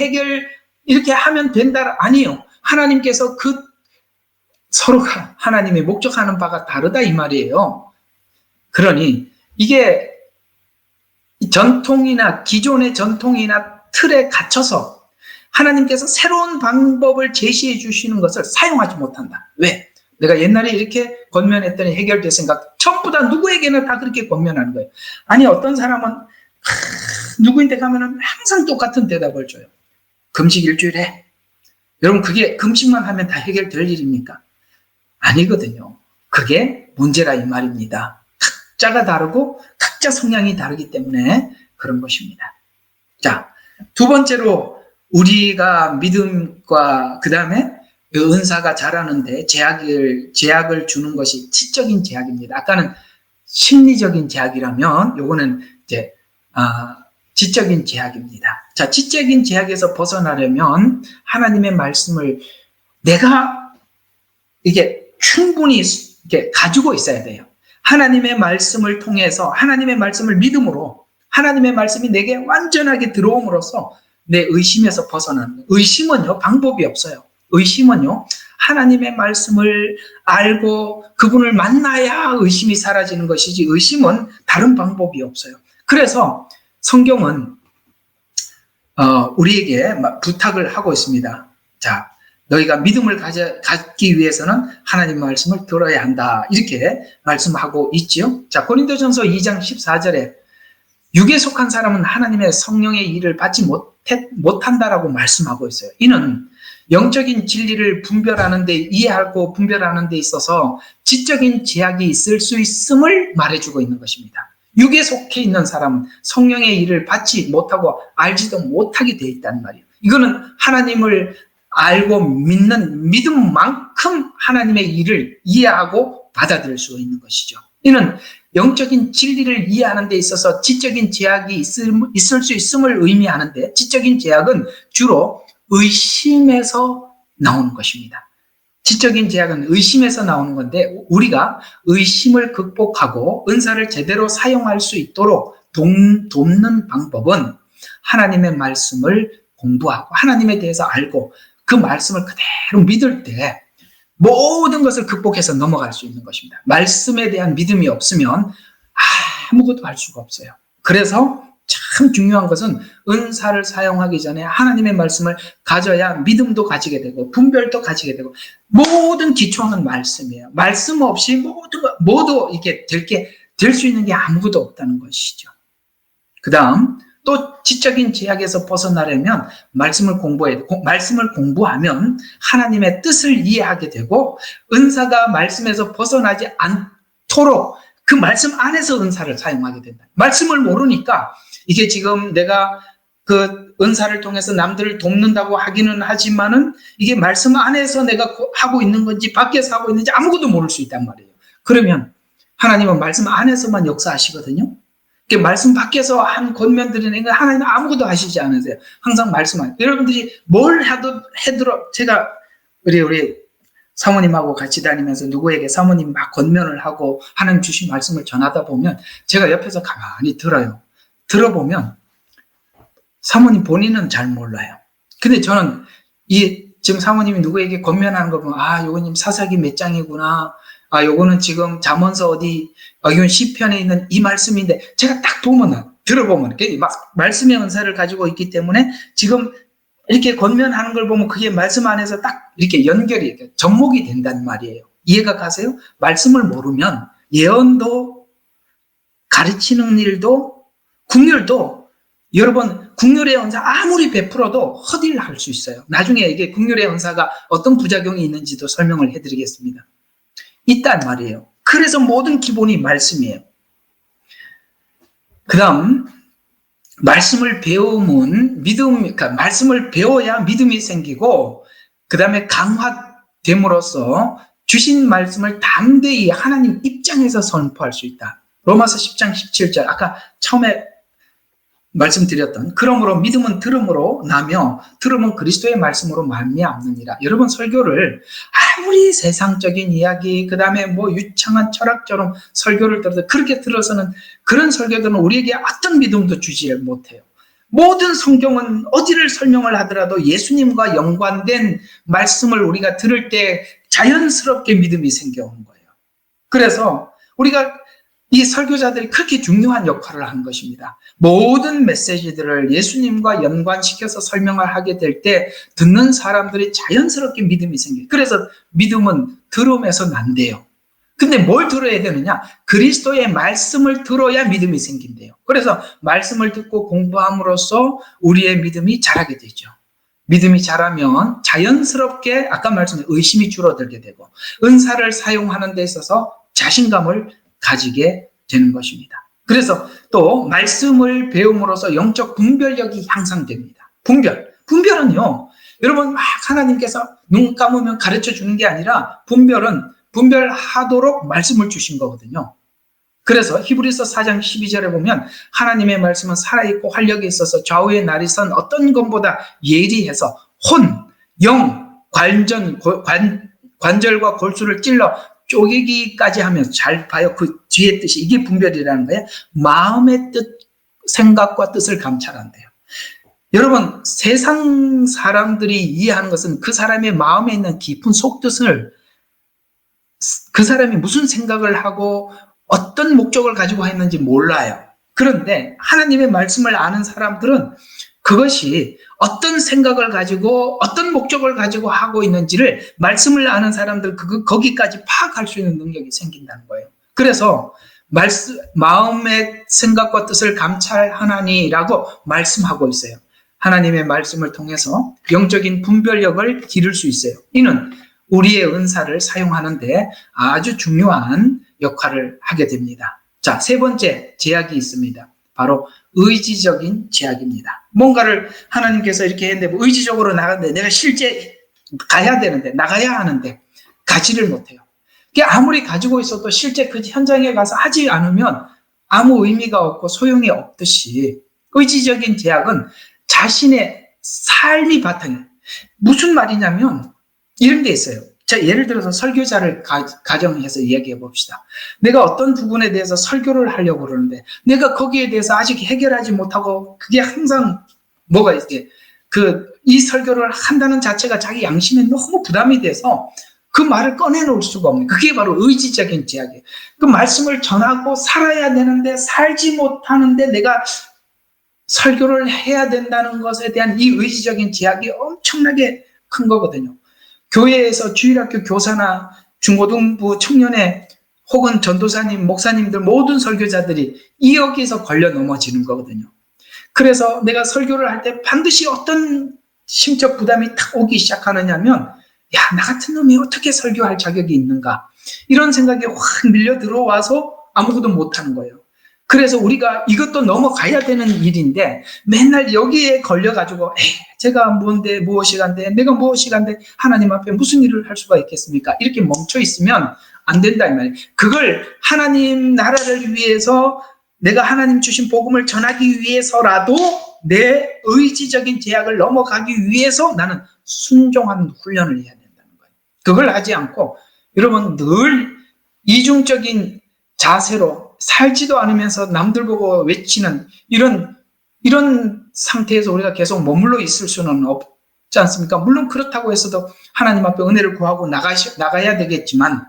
하면 된다. 아니요. 하나님께서 서로가 하나님의 목적하는 바가 다르다 이 말이에요. 그러니 이게 기존의 전통이나 틀에 갇혀서 하나님께서 새로운 방법을 제시해 주시는 것을 사용하지 못한다. 왜? 내가 옛날에 이렇게 권면했더니 해결됐으니까 전부 다 누구에게나 다 그렇게 권면하는 거예요. 아니 어떤 사람은 누구인데 가면은 항상 똑같은 대답을 줘요. 금식 일주일 해. 여러분 그게 금식만 하면 다 해결될 일입니까? 아니거든요. 그게 문제라 이 말입니다. 각자가 다르고 각자 성향이 다르기 때문에 그런 것입니다. 자, 두 번째로 우리가 믿음과 그 다음에 은사가 자라는데 제약을 주는 것이 지적인 제약입니다. 아까는 심리적인 제약이라면 요거는 이제 지적인 제약입니다. 자, 지적인 제약에서 벗어나려면 하나님의 말씀을 내가 이게 충분히 이렇게 가지고 있어야 돼요. 하나님의 말씀을 통해서 하나님의 말씀을 믿음으로 하나님의 말씀이 내게 완전하게 들어옴으로써 내 의심에서 벗어나는 의심은요 방법이 없어요. 의심은요 하나님의 말씀을 알고 그분을 만나야 의심이 사라지는 것이지 의심은 다른 방법이 없어요. 그래서 성경은 우리에게 부탁을 하고 있습니다. 자, 너희가 믿음을 갖기 위해서는 하나님 말씀을 들어야 한다. 이렇게 말씀하고 있지요. 자, 고린도전서 2장 14절에 육에 속한 사람은 하나님의 성령의 일을 받지 못한다라고 말씀하고 있어요. 이는 영적인 진리를 이해하고 분별하는 데 있어서 지적인 제약이 있을 수 있음을 말해주고 있는 것입니다. 육에 속해 있는 사람은 성령의 일을 받지 못하고 알지도 못하게 되어 있다는 말이에요. 이거는 하나님을 알고 믿는 믿음만큼 하나님의 일을 이해하고 받아들일 수 있는 것이죠. 이는 영적인 진리를 이해하는 데 있어서 지적인 제약이 있을 수 있음을 의미하는데 지적인 제약은 주로 의심에서 나오는 것입니다. 지적인 제약은 의심에서 나오는 건데 우리가 의심을 극복하고 은사를 제대로 사용할 수 있도록 돕는 방법은 하나님의 말씀을 공부하고 하나님에 대해서 알고 그 말씀을 그대로 믿을 때 모든 것을 극복해서 넘어갈 수 있는 것입니다. 말씀에 대한 믿음이 없으면 아무것도 할 수가 없어요. 그래서 참 중요한 것은 은사를 사용하기 전에 하나님의 말씀을 가져야 믿음도 가지게 되고 분별도 가지게 되고 모든 기초는 말씀이에요. 말씀 없이 모두 이렇게 될 수 있는 게 아무것도 없다는 것이죠. 그 다음 또 지적인 제약에서 벗어나려면 말씀을 공부해야 돼요. 말씀을 공부하면 하나님의 뜻을 이해하게 되고 은사가 말씀에서 벗어나지 않도록 그 말씀 안에서 은사를 사용하게 된다. 말씀을 모르니까 이게 지금 내가 그 은사를 통해서 남들을 돕는다고 하기는 하지만은 이게 말씀 안에서 내가 하고 있는 건지 밖에서 하고 있는지 아무것도 모를 수 있단 말이에요. 그러면 하나님은 말씀 안에서만 역사하시거든요. 말씀 밖에서 한 권면들은 하나님은 아무것도 하시지 않으세요. 항상 말씀 안에. 여러분들이 뭘 해도 제가 우리 사모님하고 같이 다니면서 누구에게 사모님 막 권면을 하고 하나님 주신 말씀을 전하다 보면 제가 옆에서 가만히 들어요. 들어보면 사모님 본인은 잘 몰라요. 근데 저는 지금 사모님이 누구에게 권면하는 거 보면 요거님 사사기 몇 장이구나. 요거는 지금 잠언서 이건 시편에 있는 이 말씀인데 제가 딱 들어보면 막 말씀의 은사를 가지고 있기 때문에 지금 이렇게 권면하는 걸 보면 그게 말씀 안에서 딱 이렇게 연결이 접목이 된단 말이에요. 이해가 가세요? 말씀을 모르면 예언도 가르치는 일도 국률도 여러분 국률의 은사 아무리 베풀어도 허딜할 수 있어요. 나중에 이게 국률의 은사가 어떤 부작용이 있는지도 설명을 해드리겠습니다. 있단 말이에요. 그래서 모든 기본이 말씀이에요. 그 다음 말씀을 배우면 그러니까 말씀을 배워야 믿음이 생기고 그 다음에 강화됨으로써 주신 말씀을 담대히 하나님 입장에서 선포할 수 있다. 로마서 10장 17절 아까 처음에 말씀드렸던 그러므로 믿음은 들음으로 나며 들음은 그리스도의 말씀으로 말미암느니라. 여러분 설교를 아무리 세상적인 이야기 그 다음에 유창한 철학처럼 설교를 들어도 그렇게 들어서는 그런 설교들은 우리에게 어떤 믿음도 주지 못해요. 모든 성경은 어디를 설명을 하더라도 예수님과 연관된 말씀을 우리가 들을 때 자연스럽게 믿음이 생겨온 거예요. 그래서 우리가 이 설교자들이 그렇게 중요한 역할을 한 것입니다. 모든 메시지들을 예수님과 연관시켜서 설명을 하게 될 때 듣는 사람들이 자연스럽게 믿음이 생겨요. 그래서 믿음은 들음에서 난대요. 근데 뭘 들어야 되느냐? 그리스도의 말씀을 들어야 믿음이 생긴대요. 그래서 말씀을 듣고 공부함으로써 우리의 믿음이 자라게 되죠. 믿음이 자라면 자연스럽게 아까 말씀드린 의심이 줄어들게 되고 은사를 사용하는 데 있어서 자신감을 가지게 되는 것입니다. 그래서 또 말씀을 배움으로써 영적 분별력이 향상됩니다. 분별은요. 여러분 막 하나님께서 눈 감으면 가르쳐 주는 게 아니라 분별하도록 말씀을 주신 거거든요. 그래서 히브리서 4장 12절에 보면 하나님의 말씀은 살아있고 활력이 있어서 좌우의 날이 선 어떤 것보다 예리해서 혼, 영, 관절과 골수를 찔러 쪼개기까지 하면서 잘 봐요. 그 뒤에 뜻이 이게 분별이라는 거예요. 마음의 뜻, 생각과 뜻을 감찰한대요. 여러분 세상 사람들이 이해하는 것은 그 사람의 마음에 있는 깊은 속뜻을 그 사람이 무슨 생각을 하고 어떤 목적을 가지고 했는지 몰라요. 그런데 하나님의 말씀을 아는 사람들은 그것이 어떤 생각을 가지고 어떤 목적을 가지고 하고 있는지를 말씀을 아는 사람들 거기까지 파악할 수 있는 능력이 생긴다는 거예요. 그래서 마음의 생각과 뜻을 감찰하나니라고 말씀하고 있어요. 하나님의 말씀을 통해서 영적인 분별력을 기를 수 있어요. 이는 우리의 은사를 사용하는데 아주 중요한 역할을 하게 됩니다. 자, 세 번째 제약이 있습니다. 바로 의지적인 제약입니다. 뭔가를 하나님께서 이렇게 했는데 의지적으로 나가는데 내가 실제 가야 되는데 나가야 하는데 가지를 못해요. 그게 아무리 가지고 있어도 실제 그 현장에 가서 하지 않으면 아무 의미가 없고 소용이 없듯이 의지적인 제약은 자신의 삶이 바탕이에요. 무슨 말이냐면 이런 게 있어요. 자, 예를 들어서 설교자를 가정해서 이야기해 봅시다. 내가 어떤 부분에 대해서 설교를 하려고 그러는데 내가 거기에 대해서 아직 해결하지 못하고 그게 항상 뭐가 있게 이 설교를 한다는 자체가 자기 양심에 너무 부담이 돼서 그 말을 꺼내놓을 수가 없는, 그게 바로 의지적인 제약이에요. 그 말씀을 전하고 살아야 되는데 살지 못하는데 내가 설교를 해야 된다는 것에 대한 이 의지적인 제약이 엄청나게 큰 거거든요. 교회에서 주일학교 교사나 중고등부 청년회 혹은 전도사님, 목사님들 모든 설교자들이 여기에서 걸려 넘어지는 거거든요. 그래서 내가 설교를 할 때 반드시 어떤 심적 부담이 탁 오기 시작하느냐면, 야, 나 같은 놈이 어떻게 설교할 자격이 있는가, 이런 생각이 확 밀려 들어와서 아무것도 못하는 거예요. 그래서 우리가 이것도 넘어가야 되는 일인데 맨날 여기에 걸려가지고 제가 뭔데 무엇이 간데 내가 무엇이 간데 하나님 앞에 무슨 일을 할 수가 있겠습니까? 이렇게 멈춰 있으면 안 된다 이 말이에요. 그걸 하나님 나라를 위해서 내가 하나님 주신 복음을 전하기 위해서라도 내 의지적인 제약을 넘어가기 위해서 나는 순종하는 훈련을 해야 된다는 거예요. 그걸 하지 않고 여러분 늘 이중적인 자세로 살지도 않으면서 남들 보고 외치는 이런 상태에서 우리가 계속 머물러 있을 수는 없지 않습니까? 물론 그렇다고 해서도 하나님 앞에 은혜를 구하고 나가야 되겠지만,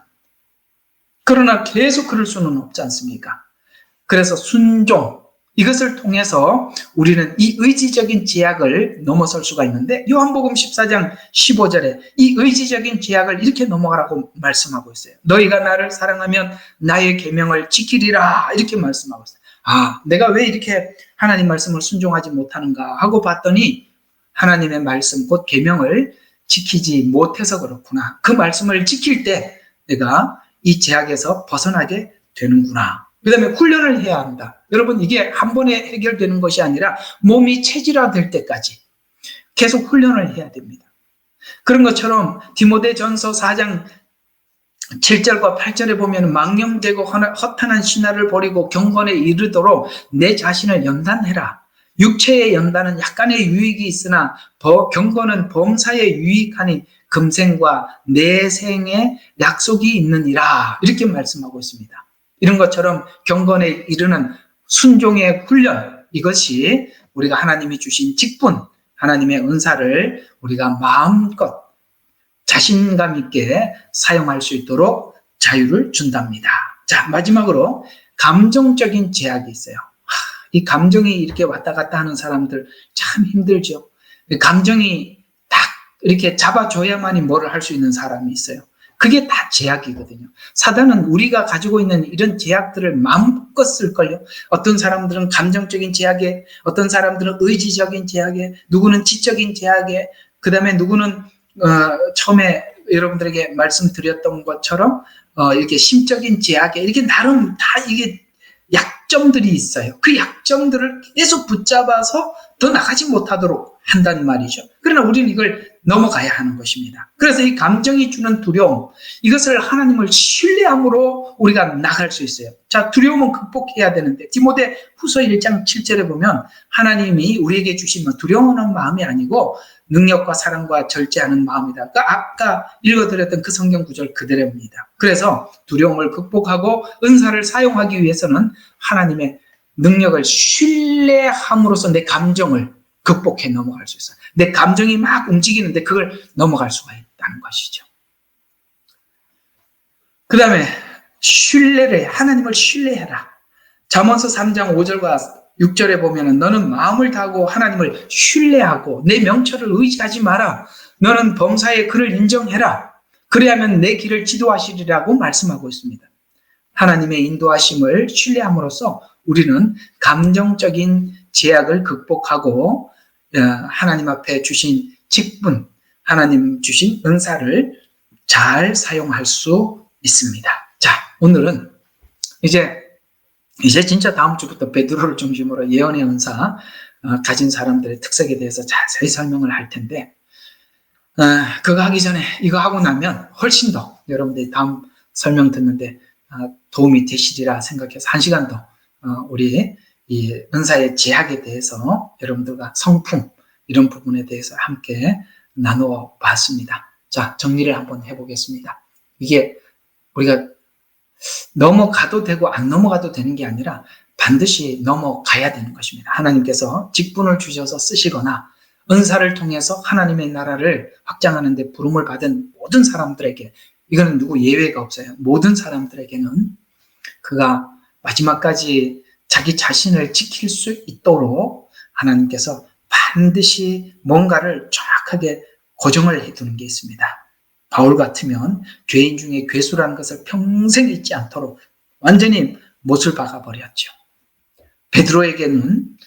그러나 계속 그럴 수는 없지 않습니까? 그래서 순종, 이것을 통해서 우리는 이 의지적인 제약을 넘어설 수가 있는데, 요한복음 14장 15절에 이 의지적인 제약을 이렇게 넘어가라고 말씀하고 있어요. 너희가 나를 사랑하면 나의 계명을 지키리라, 이렇게 말씀하고 있어요. 아, 내가 왜 이렇게 하나님 말씀을 순종하지 못하는가 하고 봤더니 하나님의 말씀, 곧 계명을 지키지 못해서 그렇구나. 그 말씀을 지킬 때 내가 이 제약에서 벗어나게 되는구나. 그 다음에 훈련을 해야 한다. 여러분, 이게 한 번에 해결되는 것이 아니라 몸이 체질화될 때까지 계속 훈련을 해야 됩니다. 그런 것처럼 디모데전서 4장 7절과 8절에 보면 망령되고 허탄한 신화를 버리고 경건에 이르도록 내 자신을 연단해라. 육체의 연단은 약간의 유익이 있으나 경건은 범사에 유익하니 금생과 내생에 약속이 있느니라. 이렇게 말씀하고 있습니다. 이런 것처럼 경건에 이르는 순종의 훈련, 이것이 우리가 하나님이 주신 직분, 하나님의 은사를 우리가 마음껏 자신감 있게 사용할 수 있도록 자유를 준답니다. 자, 마지막으로 감정적인 제약이 있어요. 이 감정이 이렇게 왔다 갔다 하는 사람들 참 힘들죠. 감정이 딱 이렇게 잡아줘야만이 뭐를 할 수 있는 사람이 있어요. 그게 다 제약이거든요. 사단은 우리가 가지고 있는 이런 제약들을 마음껏 쓸걸요. 어떤 사람들은 감정적인 제약에, 어떤 사람들은 의지적인 제약에, 누구는 지적인 제약에, 그 다음에 누구는 처음에 여러분들에게 말씀드렸던 것처럼 이렇게 심적인 제약에, 이렇게 나름 다 이게 약점들이 있어요. 그 약점들을 계속 붙잡아서 더 나가지 못하도록 한다는 말이죠. 그러나 우리는 이걸 넘어가야 하는 것입니다. 그래서 이 감정이 주는 두려움, 이것을 하나님을 신뢰함으로 우리가 나갈 수 있어요. 자, 두려움은 극복해야 되는데 디모데 후서 1장 7절에 보면 하나님이 우리에게 주신 두려워하는 마음이 아니고 능력과 사랑과 절제하는 마음이다. 그러니까 아까 읽어드렸던 그 성경 구절 그대로입니다. 그래서 두려움을 극복하고 은사를 사용하기 위해서는 하나님의 능력을 신뢰함으로써 내 감정을 극복해 넘어갈 수 있어요. 내 감정이 막 움직이는데 그걸 넘어갈 수가 있다는 것이죠. 그 다음에 하나님을 신뢰해라. 잠언서 3장 5절과 6절에 보면 너는 마음을 다하고 하나님을 신뢰하고 내 명철을 의지하지 마라. 너는 범사에 그를 인정해라. 그래야면 내 길을 지도하시리라고 말씀하고 있습니다. 하나님의 인도하심을 신뢰함으로써 우리는 감정적인 제약을 극복하고 하나님 앞에 주신 직분, 하나님 주신 은사를 잘 사용할 수 있습니다. 자, 오늘은 이제 진짜 다음 주부터 베드로를 중심으로 예언의 은사 가진 사람들의 특색에 대해서 자세히 설명을 할 텐데, 그거 하기 전에 이거 하고 나면 훨씬 더 여러분들이 다음 설명 듣는데 도움이 되시리라 생각해서 1시간 더 우리 이 은사의 제약에 대해서 여러분들과 성품 이런 부분에 대해서 함께 나누어 봤습니다. 자, 정리를 한번 해보겠습니다. 이게 우리가 넘어가도 되고 안 넘어가도 되는 게 아니라 반드시 넘어가야 되는 것입니다. 하나님께서 직분을 주셔서 쓰시거나 은사를 통해서 하나님의 나라를 확장하는 데 부름을 받은 모든 사람들에게, 이거는 누구 예외가 없어요. 모든 사람들에게는 그가 마지막까지 자기 자신을 지킬 수 있도록 하나님께서 반드시 뭔가를 정확하게 고정을 해두는 게 있습니다. 바울 같으면 죄인 중에 괴수라는 것을 평생 잊지 않도록 완전히 못을 박아버렸죠. 베드로에게는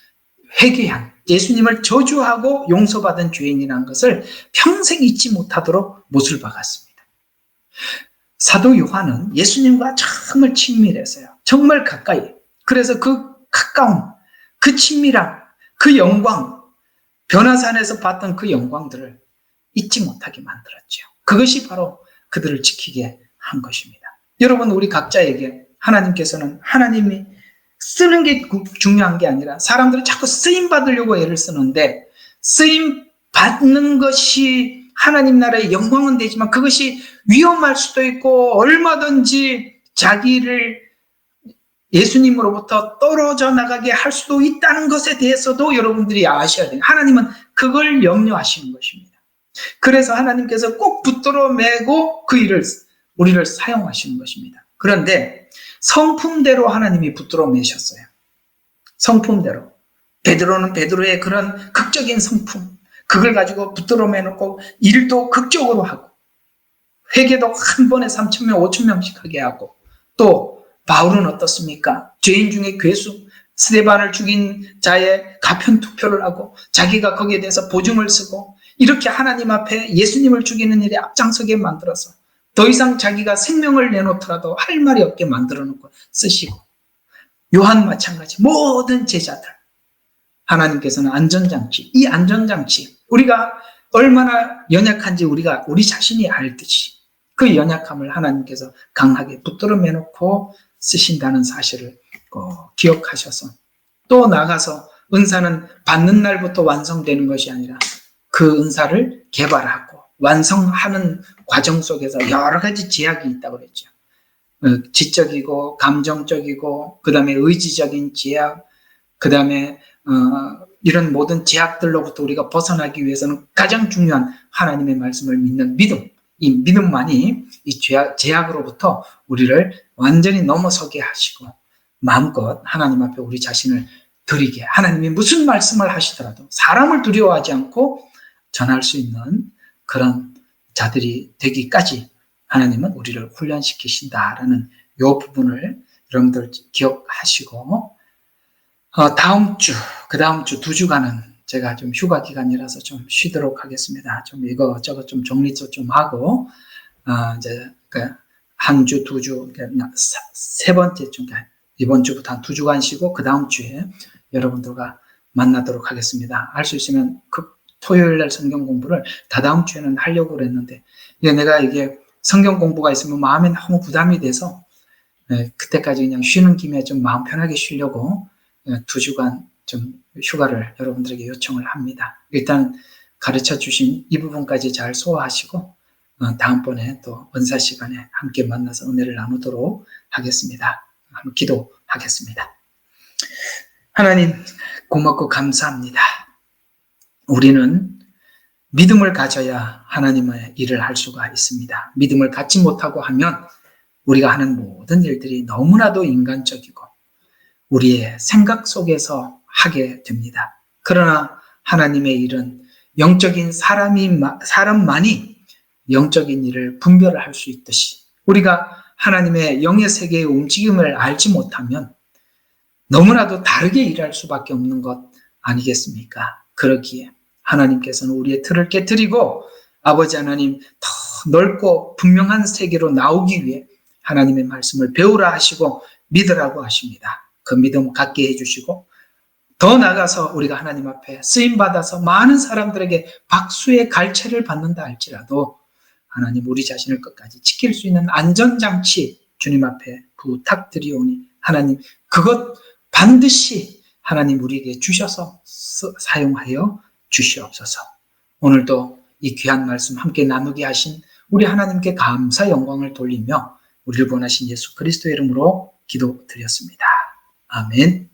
회개한, 예수님을 저주하고 용서받은 죄인이라는 것을 평생 잊지 못하도록 못을 박았습니다. 사도 요한은 예수님과 정말 친밀했어요. 정말 가까이. 그래서 그 가까움, 그 친밀함, 그 영광, 변화산에서 봤던 그 영광들을 잊지 못하게 만들었죠. 그것이 바로 그들을 지키게 한 것입니다. 여러분, 우리 각자에게 하나님께서는 하나님이 쓰는 게 중요한 게 아니라 사람들은 자꾸 쓰임 받으려고 애를 쓰는데, 쓰임 받는 것이 하나님 나라의 영광은 되지만 그것이 위험할 수도 있고 얼마든지 자기를 예수님으로부터 떨어져 나가게 할 수도 있다는 것에 대해서도 여러분들이 아셔야 돼요. 하나님은 그걸 염려하시는 것입니다. 그래서 하나님께서 꼭 붙들어 매고 그 일을, 우리를 사용하시는 것입니다. 그런데 성품대로 하나님이 붙들어 매셨어요. 성품대로. 베드로는 베드로의 그런 극적인 성품, 그걸 가지고 붙들어 매놓고 일도 극적으로 하고, 회개도 한 번에 3,000명, 5,000명씩 하게 하고, 또 바울은 어떻습니까? 죄인 중에 괴수, 스데반을 죽인 자의 가편 투표를 하고 자기가 거기에 대해서 보증을 쓰고, 이렇게 하나님 앞에 예수님을 죽이는 일에 앞장서게 만들어서 더 이상 자기가 생명을 내놓더라도 할 말이 없게 만들어 놓고 쓰시고, 요한 마찬가지, 모든 제자들 하나님께서는 안전장치, 이 안전장치, 우리가 얼마나 연약한지 우리 자신이 알듯이 그 연약함을 하나님께서 강하게 붙들어 매놓고 쓰신다는 사실을 기억하셔서, 또 나가서 은사는 받는 날부터 완성되는 것이 아니라 그 은사를 개발하고 완성하는 과정 속에서 여러 가지 제약이 있다고 그랬죠. 지적이고 감정적이고, 그 다음에 의지적인 제약, 그 다음에 이런 모든 제약들로부터 우리가 벗어나기 위해서는 가장 중요한 하나님의 말씀을 믿는 믿음, 이 믿음만이 이 제약으로부터 우리를 완전히 넘어서게 하시고 마음껏 하나님 앞에 우리 자신을 드리게, 하나님이 무슨 말씀을 하시더라도 사람을 두려워하지 않고 전할 수 있는 그런 자들이 되기까지 하나님은 우리를 훈련시키신다라는 이 부분을 여러분들 기억하시고, 그 다음 주 2주간은 제가 좀 휴가 기간이라서 좀 쉬도록 하겠습니다. 좀 이거저거 좀 정리도 좀 하고, 이제 한 주, 2주, 세 번째 주, 이번 주부터 한 2주간 쉬고 그 다음 주에 여러분들과 만나도록 하겠습니다. 할 수 있으면 토요일 날 성경 공부를 다다음 주에는 하려고 그랬는데, 내가 이게 성경 공부가 있으면 마음에 너무 부담이 돼서 그때까지 그냥 쉬는 김에 좀 마음 편하게 쉬려고 2주간 좀 휴가를 여러분들에게 요청을 합니다. 일단 가르쳐 주신 이 부분까지 잘 소화하시고 다음번에 또 은사 시간에 함께 만나서 은혜를 나누도록 하겠습니다. 한번 기도하겠습니다. 하나님, 고맙고 감사합니다. 우리는 믿음을 가져야 하나님의 일을 할 수가 있습니다. 믿음을 갖지 못하고 하면 우리가 하는 모든 일들이 너무나도 인간적이고 우리의 생각 속에서 하게 됩니다. 그러나 하나님의 일은 영적인 사람만이 영적인 일을 분별을 할 수 있듯이, 우리가 하나님의 영의 세계의 움직임을 알지 못하면 너무나도 다르게 일할 수밖에 없는 것 아니겠습니까? 그러기에 하나님께서는 우리의 틀을 깨뜨리고 아버지 하나님 더 넓고 분명한 세계로 나오기 위해 하나님의 말씀을 배우라 하시고 믿으라고 하십니다. 그 믿음 갖게 해주시고, 더 나아가서 우리가 하나님 앞에 쓰임받아서 많은 사람들에게 박수의 갈채를 받는다 할지라도 하나님 우리 자신을 끝까지 지킬 수 있는 안전장치 주님 앞에 부탁드리오니, 하나님 그것 반드시 하나님 우리에게 주셔서 사용하여 주시옵소서. 오늘도 이 귀한 말씀 함께 나누게 하신 우리 하나님께 감사 영광을 돌리며 우리를 구원하신 예수 그리스도의 이름으로 기도드렸습니다. 아멘.